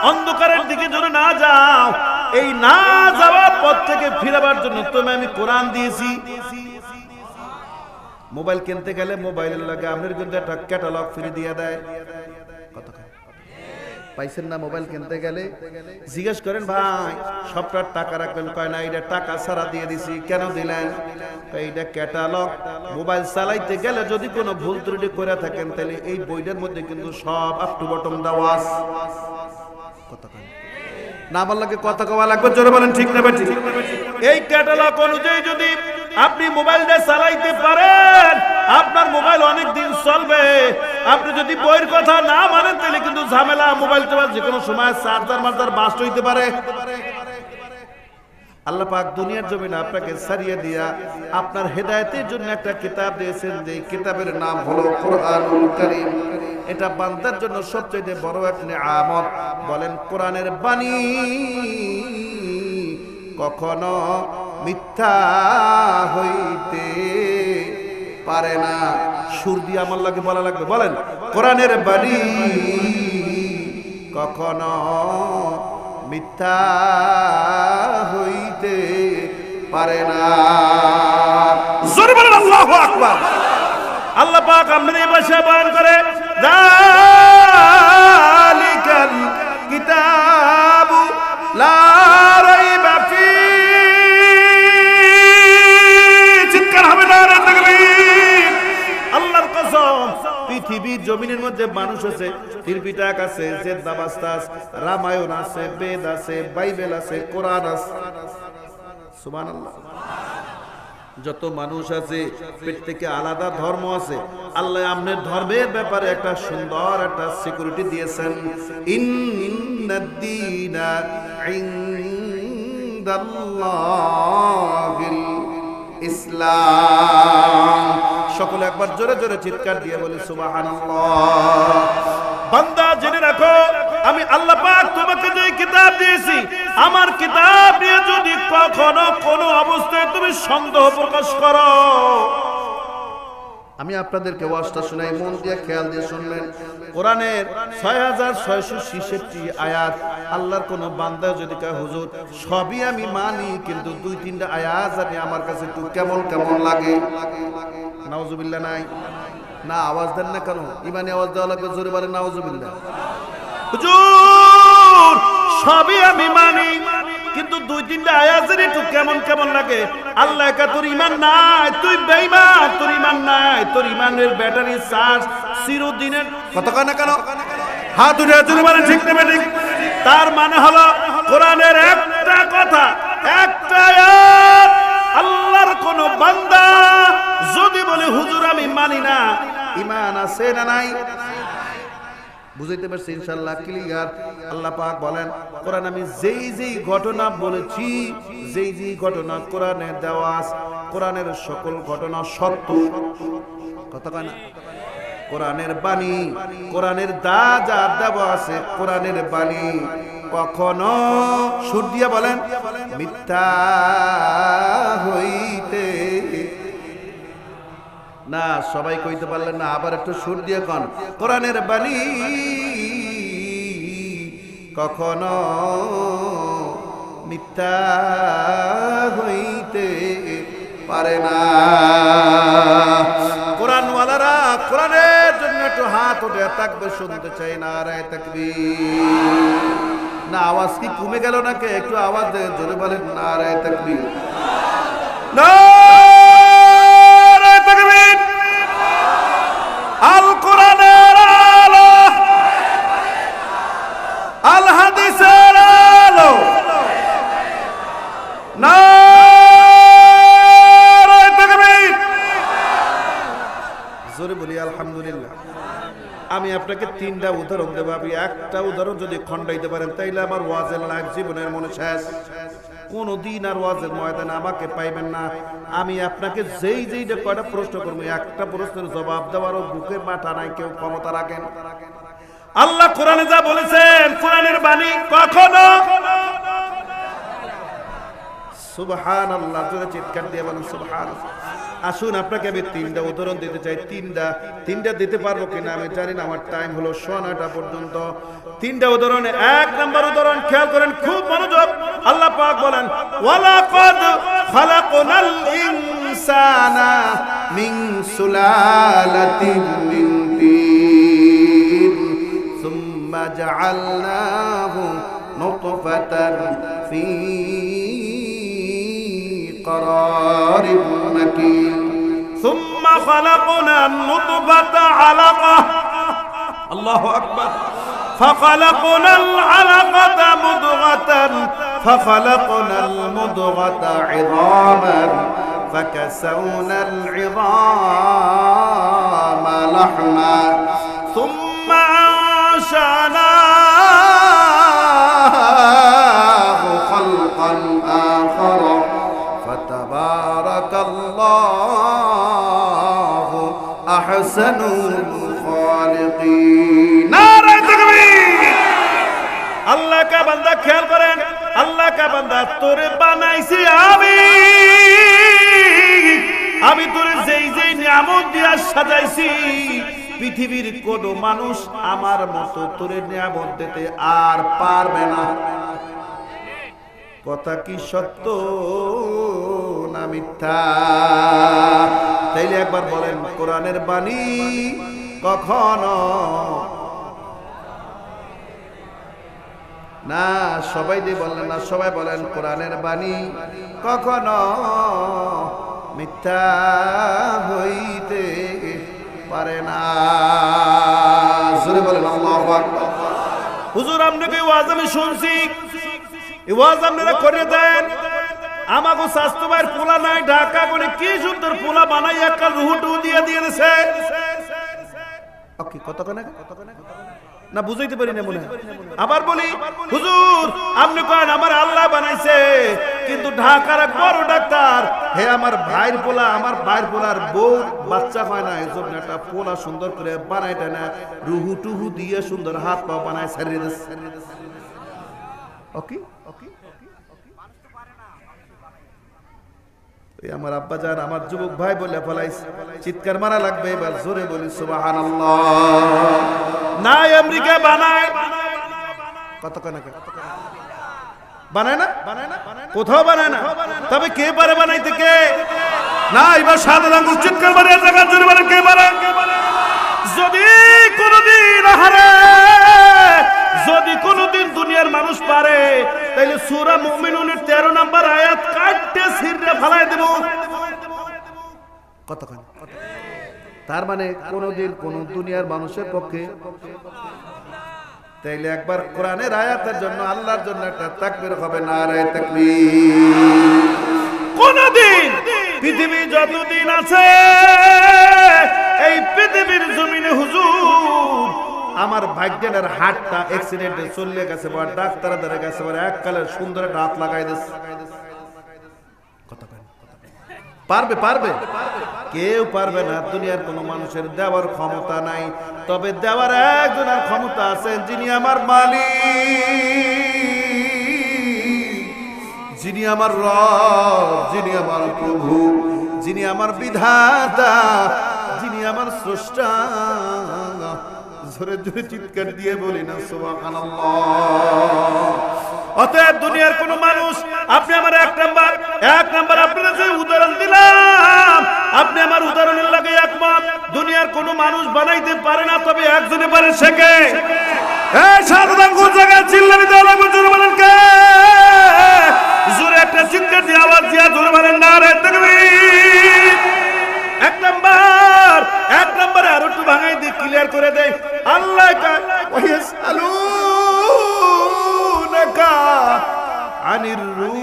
অন্ধকারের দিকে যেন না যাও, এই না যাওয়ার পথ থেকে ফিরাবার জন্য তুমি আমি কোরআন দিয়েছি। মোবাইল কিনতে গেলে মোবাইলের লাগে আপনার কিন্তু একটা ক্যাটালগ ফ্রি দিয়ে দেয়। কথা পাইছেন না? মোবাইল কিনতে গেলে জিজ্ঞেস করেন, ভাই সবটার টাকা রাখবেন? কয় না, এটা টাকা ছাড়া দিয়ে দিছি। কেন দিলেন? এইটা ক্যাটালগ। মোবাইল চালাইতে গেলে যদি কোনো ভুল ত্রুটি করে থাকেন তাহলে এই বইটার মধ্যে কিন্তু সব আপ টু বটম দেওয়া আছে। কথা না আমার লাগে কথা কওয়া লাগবে, জোরে বলেন ঠিক না বেঠিক? এই ক্যাটালগ অনুযায়ী যদি আপনি মোবাইলটা চালাইতে পারেন, আপনার মোবাইল অনেক দিন চলবে। আপনি যদি বইয়ের কথা না মানেন তাহলে কিন্তু ঝামেলা। মোবাইল টোবাইল যে কোনো সময় চার্জার মার্জার বাস্ট হইতে পারে। আল্লাহ পাক দুনিয়ার জমিনে আপনাকে ছাড়িয়ে দিয়া আপনার হেদায়েতের জন্য একটা কিতাব দিয়েছেন, যে কিতাবের নাম হলো কোরআনুল কারীম। এটা বান্দার জন্য সবচেয়ে বড় এক নিয়ামত। বলেন, কোরআনের বাণী কখনো মিথ্যা হইতে পারে না। সুর দিয়ে আমার লাগে বলা লাগবে, বলেন, কোরআনের বাণী কখনো মিথ্যা হইতে পারে না। জোরে বলেন আল্লাহু আকবার। আল্লাহ পাক আমাদের এই ভাষায় বয়ান করে, যালিকাল কিতাবু লা রাইবা ফীহি। চিৎকার হবে না রে তাকবীর। আল্লাহর কসম, পৃথিবীর জমিনের মধ্যে মানুষ আছে, ত্রিপিটক আছে, জেদ্দাবাস্তা আছে, রামায়ণ আছে, বেদ আছে, বাইবেল আছে, কোরআন আছে। সুবহানাল্লাহ। যত মানুষ আছে প্রত্যেকে আলাদা ধর্ম আছে। আল্লাহ আপনার ধর্মের ব্যাপারে একটা সুন্দর একটা সিকিউরিটি দিয়েছেন। ইন্নাদ-দীনা ইনদাল্লাহিল ইসলাম। সকলে একবার জোরে জোরে চিৎকার দিয়ে বলি সুবহানাল্লাহ। বান্দা জেনে রাখো, আমি আল্লাহ পাক তোমাকে যে কিতাব দিয়েছি, আমার কিতাব নিয়ে যদি কখনো কোনো অবস্থায় তুমি সন্দেহ প্রকাশ করো, আমি আপনাদেরকে ওয়াজটা শোনাই, মন দিয়ে খেয়াল দিয়ে শুনবেন। কোরআনের 6666 আয়াত। আল্লাহর কোন বান্দা যদি কয় হুজুর সবই আমি মানি, কিন্তু দুই তিনটা আয়াত জানি আমার কাছে একটু কেমন কেমন লাগে, নাউজুবিল্লাহ নাই? না আওয়াজ দেন না কেন? ইমানি আওয়াজ দেওয়া লাগবে, জোরে বলেন নাউজুবিল্লাহ। হুজুর সবই আমি মানি, কিন্তু দুই তিনটা আয়াতের একটু কেমন কেমন লাগে। আল্লাহ কা তোর ঈমান নাই, তুই বেঈমান, তোর ঈমান নাই, তোর ঈমানের ব্যাটারি চার্জ চিরদিনের। কথা কয় না কেন? হাত উঠে জোরে বলেন ঠিক না ঠিক? তার মানে হলো কোরআনের একটা কথা, একটা আয়াত, আল্লাহর কোন বান্দা যদি বলে হুজুর আমি মানি না, ঈমান আছে না নাই? বুঝাইতে পারছি ইনশাআল্লাহ? ক্লিয়ার? আল্লাহ পাক বলেন, কোরআন আমি যেই যেই ঘটনা বলেছি, যেই যেই ঘটনা কোরআনে দেওয়া আছে, কোরআনের সকল ঘটনা সত্য। কথা কয় না? কোরআনের বাণী, কোরআনের যা যা দেওয়া আছে, কোরআনের বাণী কখনো সুর দিয়া বলেন মিথ্যা হইতে না। সবাই কইতে পারলেন না, আবার একটু সুর দিয়ে কন। কোরআনের বাণী কখনো মিথ্যা হইতে পারে না। কোরআনওয়ালারা কোরআনের জন্য একটু হাত উঠে থাকবে, শুনতে চাই নারায়ে তাকবীর, না আওয়াজ কি কমে গেল নাকি? একটু আওয়াজ দেন, জোরে বলেন নারায়ে তাকবীর, নারায়ে তাকবীর। আল কোরআনের আলো, আল হাদিসের আলো, নারায়ে তাকবীর। জোরে বলি আলহামদুলিল্লাহ। আমি আপনাকে 3টা উদাহরণ দেব, আপনি একটা উদাহরণ যদি খণ্ডাইতে পারেন তাইলে আমার ওয়াজের লাইফ জীবনের মনে শেষ। কোনদিন আর ওয়াজের ময়দানে আমাকে পাইবেন না। আমি আপনাকে যেই কয়টা প্রশ্ন করবো, একটা প্রশ্নের জবাব দেওয়ারও বুকের মাথা নাই, কেউ ক্ষমতা রাখেন। আল্লাহ কোরআনে যা বলেছেন, কোরআনের বাণী কখনো সুবহানাল্লাহ, জোরে চিৎকার দিয়ে বলেন সুবহানাল্লাহ। আসুন আপনাকে আমি 3টা উদাহরণ দিতে চাই। তিনটা দিতে পারবো কিনা আমি জানি না, আমার টাইম হলো 9:30 পর্যন্ত। 3টা উদাহরণে 1 নম্বর উদাহরণ খেয়াল করেন, খুব মনোযোগ। আল্লাহ পাক বলেন, ওয়ালাকাদ খালাকনাল ইনসানা মিন সুলালাতিন মিন তিন সুম্মা জাআলনাহু নুতফাতান ফি قرار مكين ثم خلقنا النطفة علقة الله أكبر فخلقنا العلقة مضغة فخلقنا المضغة عظاما فكسونا العظام لحما ثم أنشأناه خلقا آخر فتبارك الله أحسن الخالقين নারে তাকবীর। আল্লাহ কা বান্দা খেয়াল করেন, আল্লাহ কা বান্দা তোরে বানাইছি আমি তোরে যেই নিয়ামত দিয়া সাজাইছি, পৃথিবীর কোন মানুষ আমার মতো তোরে নিয়ামত দিতে আর পারবে না। কথা কি সত্য না মিথ্যা? তাইলে একবার বলেন, কোরআনের বাণী কখনো না, সবাই দিয়ে বললেন না, সবাই বলেন কোরআনের বাণী কখনো মিথ্যা হইতে পারে না। জোরে বলেন আল্লাহু আকবার। হুজুর আপনাকে ওয়াজ আমি শুনছি, ওয়াজ আপনারা করে দেন। আমাকে স্বাস্থ্য ভাইয়ের পোলা নাই, ঢাকা করে কি সুন্দর পোলা বানাই একটা রুহু দিয়ে দিয়েছে। কত না বুঝাইতে পারি না মনে। আবার বলি, হুজুর আপনি কয়েন আমার আল্লাহ বানাইছে, কিন্তু ঢাকার এক বড় ডাক্তার, হে আমার ভাইয়ের পোলা, আমার ভাইয়ের পোলার বউ বাচ্চা হয় না, এই জন্য একটা পোলা সুন্দর করে বানাইতে না, রুহু টুহু দিয়ে সুন্দর হাত পা বানায় ছাড়িয়ে দিচ্ছে। আমার আব্বা জান আমার যুবক ভাই বলে ফলাইছে, চিৎকার মারা লাগবে এবার, জোরে বলি সুবহানাল্লাহ। নাই আমেরিকা বানায়, কত বানায় না, কোথাও বানায় না, তবে কে পারে বানাইতে? কে না? এবার সাদা আঙ্গুল চিৎকার মারে জায়গা জোরে বলেন, কে পারে? যদি কোনদিন যদি কোনদিন দুনিয়ার মানুষ পারে, তাইলে সূরা মুমিনুনের 13 নম্বর আয়াত কাটতে ছিঁড়ে ফেলায় দেব। কতক্ষণ? তার মানে কোনদিন কোন দুনিয়ার মানুষের পক্ষে, তাইলে একবার কোরআনের আয়াতের জন্য আল্লাহর জন্য একটা তাকবীর হবে, নারে তাকবীর। কোনদিন পৃথিবী যতদিন আছে এই পৃথিবীর জমিনে হুজুর আমার ভাগ্যের হাতটা অ্যাক্সিডেন্টে চলে গেছে, বা ডাক্তার ধরে গেছে, এককালে সুন্দর একটা হাত লাগাই দিচ্ছে। পারবে? কেউ পারবে না। দুনিয়ার কোন মানুষের দেওয়ার ক্ষমতা নাই, তবে দেওয়ার একজনের ক্ষমতা আছে, যিনি আমার মালিক, যিনি আমার রব, যিনি আমার প্রভু, যিনি আমার বিধাতা, যিনি আমার স্রষ্টা। জোরে জোরে চিৎকার দিয়ে বলি না সুবহানাল্লাহ। অতএব দুনিয়ার কোন মানুষ, আপনি আমার এক নাম্বার আপনারা যে উদাহরণ দিলাম, আপনি আমার উদাহরণের লাগে একমত। দুনিয়ার কোন মানুষ বানাইতে পারে না, তবে একজনে পারে, সে কে? এই সাবধান, কোন জায়গায় চিল্লানি দেওয়া লাগবে? জোরে বলেন কে? জোরে একটা চিৎকার দিয়ে আওয়াজ দিয়া জোরে বলেন নারে তাকবীর। এক নম্বরে আরো একটু ভাঙাই দিয়ে ক্লিয়ার করে দেয়। আল্লাহ ওয়ায়াসআলুনাকা আনির রূহ।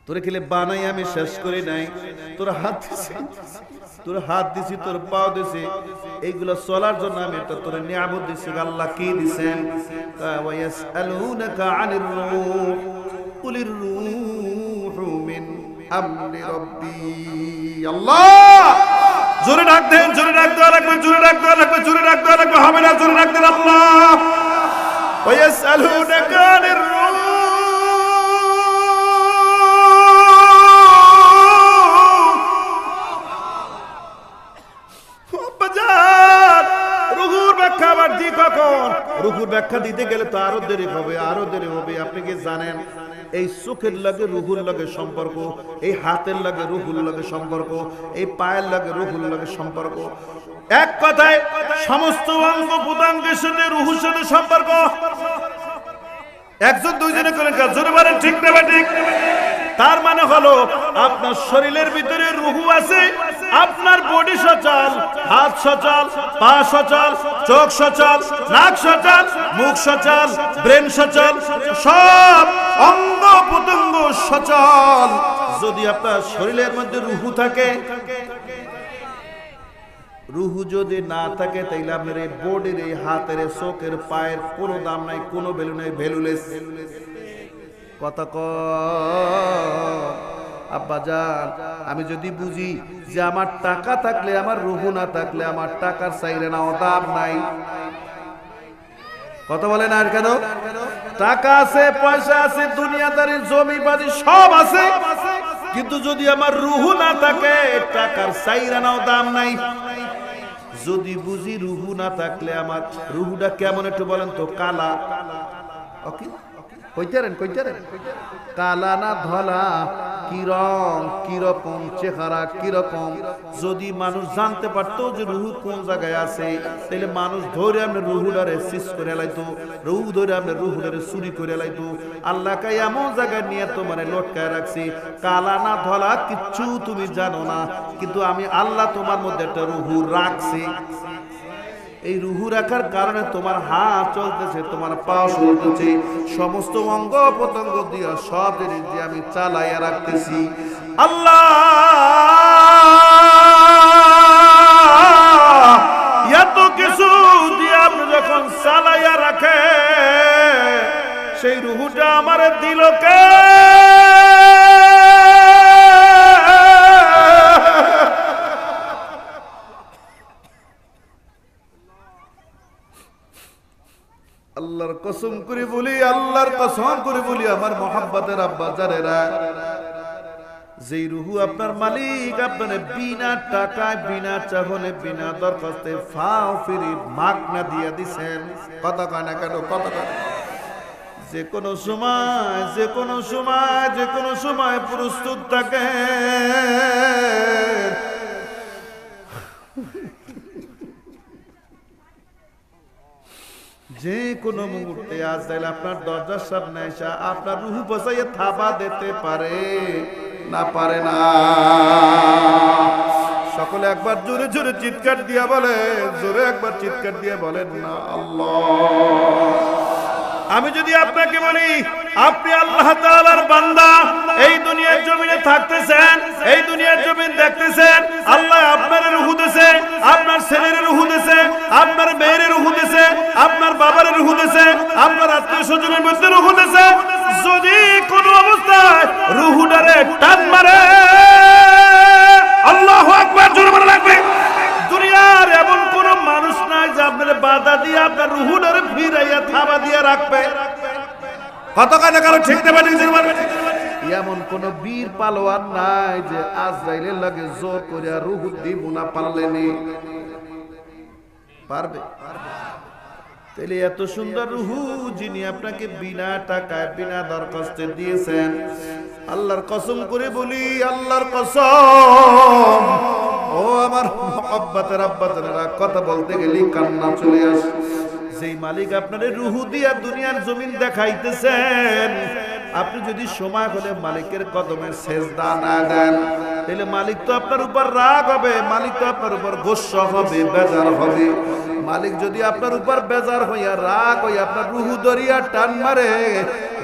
তোরে খেলে বানাই আমি শেষ করি নাই, তোর হাত দিছি, তোর পাও দিছি, এইগুলো চলার জন্য আমি একটা তোর নিয়ামত দিছি। আল্লাহ কি দিছেন? ওয়ায়াসআলুনাকা আনির রূহ কুলির রূহু মিন আমরি রাব্বি। আল্লাহ জোরে ডাক দেন, জোরে ডাক দেওয়া লাগবে, জোরে ডাক দেওয়া লাগবে, জোরে ডাক দেওয়া লাগবে, হবে না? জোরে ডাক দেন আল্লাহ। ওয়ায়াসআলুনাকা আনির রূহ। রুহুর ব্যাখ্যা দিতে গেলে তো আরো দেরি হবে। আপনি কি জানেন এই চোখের লাগে রুহুর লাগে সম্পর্ক, এই হাতের লাগে রুহুর লাগে সম্পর্ক, এই পায়ের লাগে রুহুর লাগে সম্পর্ক। এক কথায় সমস্ত অঙ্গ প্রত্যঙ্গের সাথে রুহুর সাথে সম্পর্ক। একজন দুইজনে করেন কাজ, জোরে বলেন ঠিক না ঠিক? তার মানে হলো আপনার শরীরের ভিতরে রুহু আছে, আপনার বডি সচল, হাত সচল, পা সচল, চোখ সচল, নাক সচল, মুখ সচল, ব্রেন সচল, সব অঙ্গ প্রত্যঙ্গ সচল। যদি আপনার শরীরের মধ্যে রুহু থাকে, রুহু যদি না থাকে তাইলে আপনার এই বডির, এই হাতের, চোখের, পায়ের কোনো দাম নাই, কোনো ভ্যালু নাই, ভ্যালুলেস। কথা আব্বাজান, আমি যদি বুঝি যে আমার টাকা থাকলে, আমার রুহু না থাকলে আমার টাকার চাইলে না দাম নাই। কথা বলেন আর কেন? টাকা আছে, পয়সা আছে, দুনিয়াদারি, জমি বাড়ি সব আছে, কিন্তু যদি আমার রুহু না থাকে টাকার চাইলে নাও দাম নাই। যদি বুঝি রুহু না থাকলে আমার রুহুটা কেমন একটু বলেন তো? কালা। ওকে কইতারেন কালা না ধলা, কি রং, কি রকম চেহারা, কি রকম। যদি মানুষ জানতে পারতো যে রুহু কোন জায়গায় আছে, তাহলে মানুষ ধরে আপনার রুহুডারে সিজ করে লাইতো, রুহু ধরে আপনার রুহুডারে চুরি করে লাইতো। আল্লাহকে এমন জায়গায় নিয়ে তোমারে লটকায় রাখছি, কালা না ধলা কিচ্ছু তুমি জানো না, কিন্তু আমি আল্লাহ তোমার মধ্যে একটা রুহু রাখছি। এই রুহু রাখার কারণে তোমার হাত চলতেছে, তোমার পা চলতেছে, সমস্ত অঙ্গ প্রত্যঙ্গ দিয়ে সব জিনিস দিয়ে আমি চালাইয়া রাখতেছি। আল্লাহ এত কিছু দিয়ে আপনি যখন চালাইয়া রাখে, সেই রুহুটা আমার দিল কে? আল্লাহর কসম করে বলি, আল্লাহর কসম করে বলি, আমার মোহাব্বতের আব্বা জানেরা, যেই রুহু আপনার মালিক আপনার বিনা টাকায়, বিনা চাহনে, বিনা দরখাস্তে ফাও ফিরি মাগনা দিয়া দিছেন। কথা কয় না কেন? কথা কয়। যে কোনো সময় প্রস্তুত থাকে। যে কোনো মুহূর্তে আজরাইল আপনার দরজার সামনে এসে আপনার রুহু বসাইয়া থাবা দিতে পারে না? পারে না? সকলে একবার জোরে জোরে চিৎকার দিয়া বলে, জোরে একবার চিৎকার দিয়ে বলেন না আল্লাহ। আমি যদি আপনাকে বলি আপনি আল্লাহ তাআলার বান্দা, এই দুনিয়ার জমিনে থাকতেছেন, এই দুনিয়ার জমিন দেখতেছেন, আল্লাহ আপনার রূহ দিয়েছে, আপনার ছেলের রূহ দিয়েছে, আপনার মেয়ের রূহ দিয়েছে, আপনার বাবার রূহ দিয়েছে, আপনার আত্মীয় স্বজনের মধ্যে রূহ দিয়েছে। যদি কোনো অবস্থায় রূহটারে টান মারে, আল্লাহু আকবার জোরে বলা লাগবে। দুনিয়ার এমন কোন মানুষ নাই যে আপনার বাধা দিয়ে আপনার রূহটারে ফিরাইয়া থাবা দিয়ে রাখবে। কত কানে কারো ঠিক দেবে? এমন কোন বীর পালোয়ান নাই যে আজরাইলের লাগে জোর করে রূহ দিব না পারলেনি। পারবে? তাহলে এত সুন্দর রূহু যিনি আপনাকে বিনা টাকায়, বিনা দরখাস্তে দিয়েছেন, আল্লাহর কসম করে বলি, আল্লাহর কসম, ও আমার মুহাব্বতের আব্বাজানেরা, কথা বলতে গেলে কান্না চলে আসে। যেই মালিক আপনারে রুহু দিয়া দুনিয়ার জমিন দেখাইতেছেন, আপনি যদি সময় হলে মালিকের কদমে সেজদা না দেন, তাহলে মালিক তো আপনার উপর রাগ হবে, মালিক তো আপনার উপর গোসা হবে, বেজার হবে। মালিক যদি আপনার উপর বেজার হইয়া রাগ হইয়া আপনার রুহু দরিয়া টান মারে,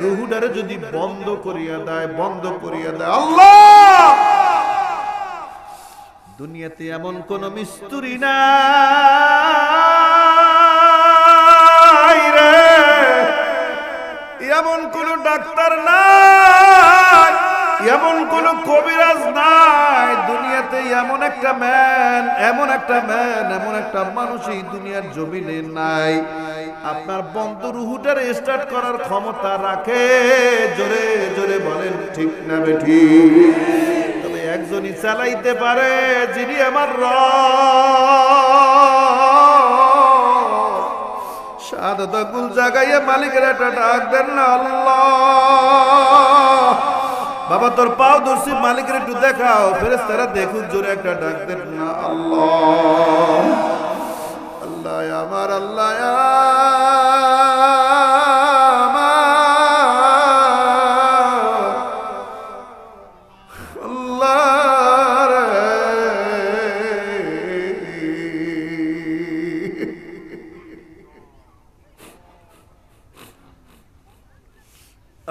রুহুটারে যদি বন্ধ করিয়া দেয়, আল্লাহ, দুনিয়াতে এমন কোন মিস্ত্রি নাই রে, এমন কোন ডাক্তার নাই, এমন কোন কবিরাজ নাই দুনিয়াতে, এমন একটা মানুষ এই দুনিয়ার জমিনে নাই আপনার বন্ধ রুহুটারে স্টার্ট করার ক্ষমতা রাখে। জোরে জোরে বলেন ঠিক না বেঠিক? তবে একজনই চালাইতে পারে, যিনি আমার রব। শাহাদাত গুল জাগাইয়া মালিকের একটা ডাক দেন না, আল্লাহ। বাবা তোর পাও ধরছি, মালিকের একটু দেখাও, ফেরেশতারা দেখুক, জোরে একটা ডাক দেন না, আল্লাহ। আল্লাহ আমার, আল্লাহ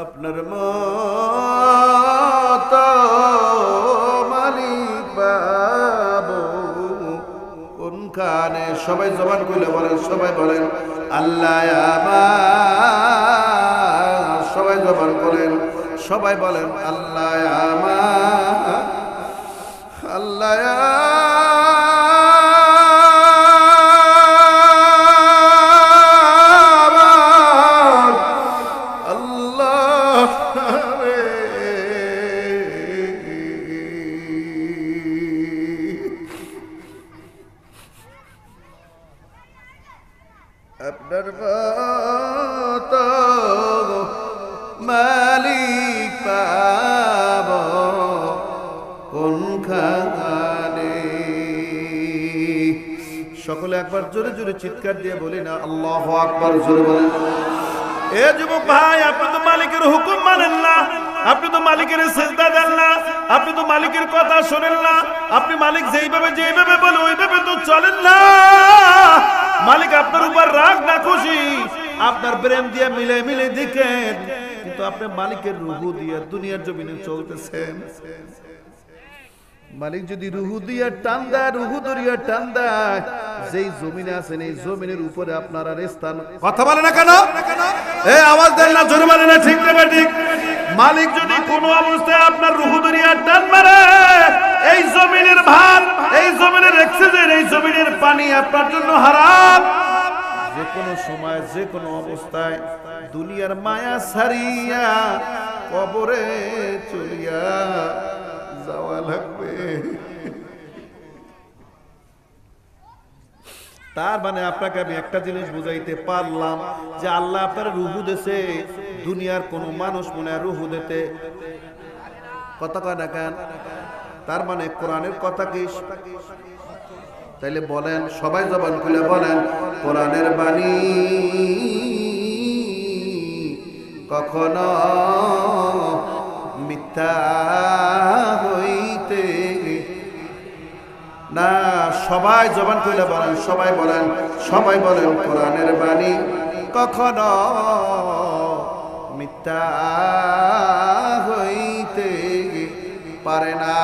আপনার মতো মালিক পাবো কোনখানে? সবাই জবান খুলে বলেন, সবাই বলেন আল্লাহ আমার। সবাই জবান করেন, সবাই বলেন আল্লাহ আমার, আল্লাহ আপনার মতো মালিক পাব কোনখানে? সকলে একবার জোরে জোরে চিৎকার দিয়ে বলি না আল্লাহু আকবার? জোরে বলেন। এ যুবক ভাই, আপনি তো মালিকের হুকুম মানেন না, আপনি তো মালিকের সেজদা দেন না, আপনি তো মালিকের কথা শোনেন না, আপনি মালিক যেইভাবে বলে ওইভাবে তো চলেন না। মালিক আপনার উপর রাগ না খুশি, আপনার প্রেম দিয়ে মিলে দেখেন, কিন্তু আপনি মালিকের রুহু দিয়ে দুনিয়ার জমিনে চলতেছেন। মালিক যদি রুহু দিয়া টান দেয়, রুহু দরিয়া টান দেয়, যেই জমিনে আছেন এই জমিনের উপরে আপনার আর স্থান। কথা বলে না কেন? আওয়াজ দেন না, জোরে বলে না, ঠিক না ঠিক? মালিক যদি কোনো অবস্থায় আপনার রুহু দরিয়া টান মারে, এই জমিনের ভাত, এই জমিনের অক্সিজেন, এই জমিনের পানি আপনার জন্য হারাম। যে কোনো সময়, যে কোনো অবস্থায় দুনিয়ার মায়া ছাড়িয়া কবরে চলিয়া যাওয়া লাগবে। তার মানে আপনাকে আমি একটা জিনিস বুঝাইতে পারলাম যে আল্লাহ আপনার রুহু দেশে, দুনিয়ার কোন মানুষ মনে হয় রুহু দিতে কথা কয় না কেন? তার মানে কোরআনের কথা কি? তাইলে বলেন, সবাই জবান খুলে বলেন, কোরআনের বাণী কখনো মিথ্যা হইতে না। সবাই জবান খুলে বলেন, সবাই বলেন, সবাই বলেন, কোরআনের বাণী কখনো মিথ্যা হইতে পারে না।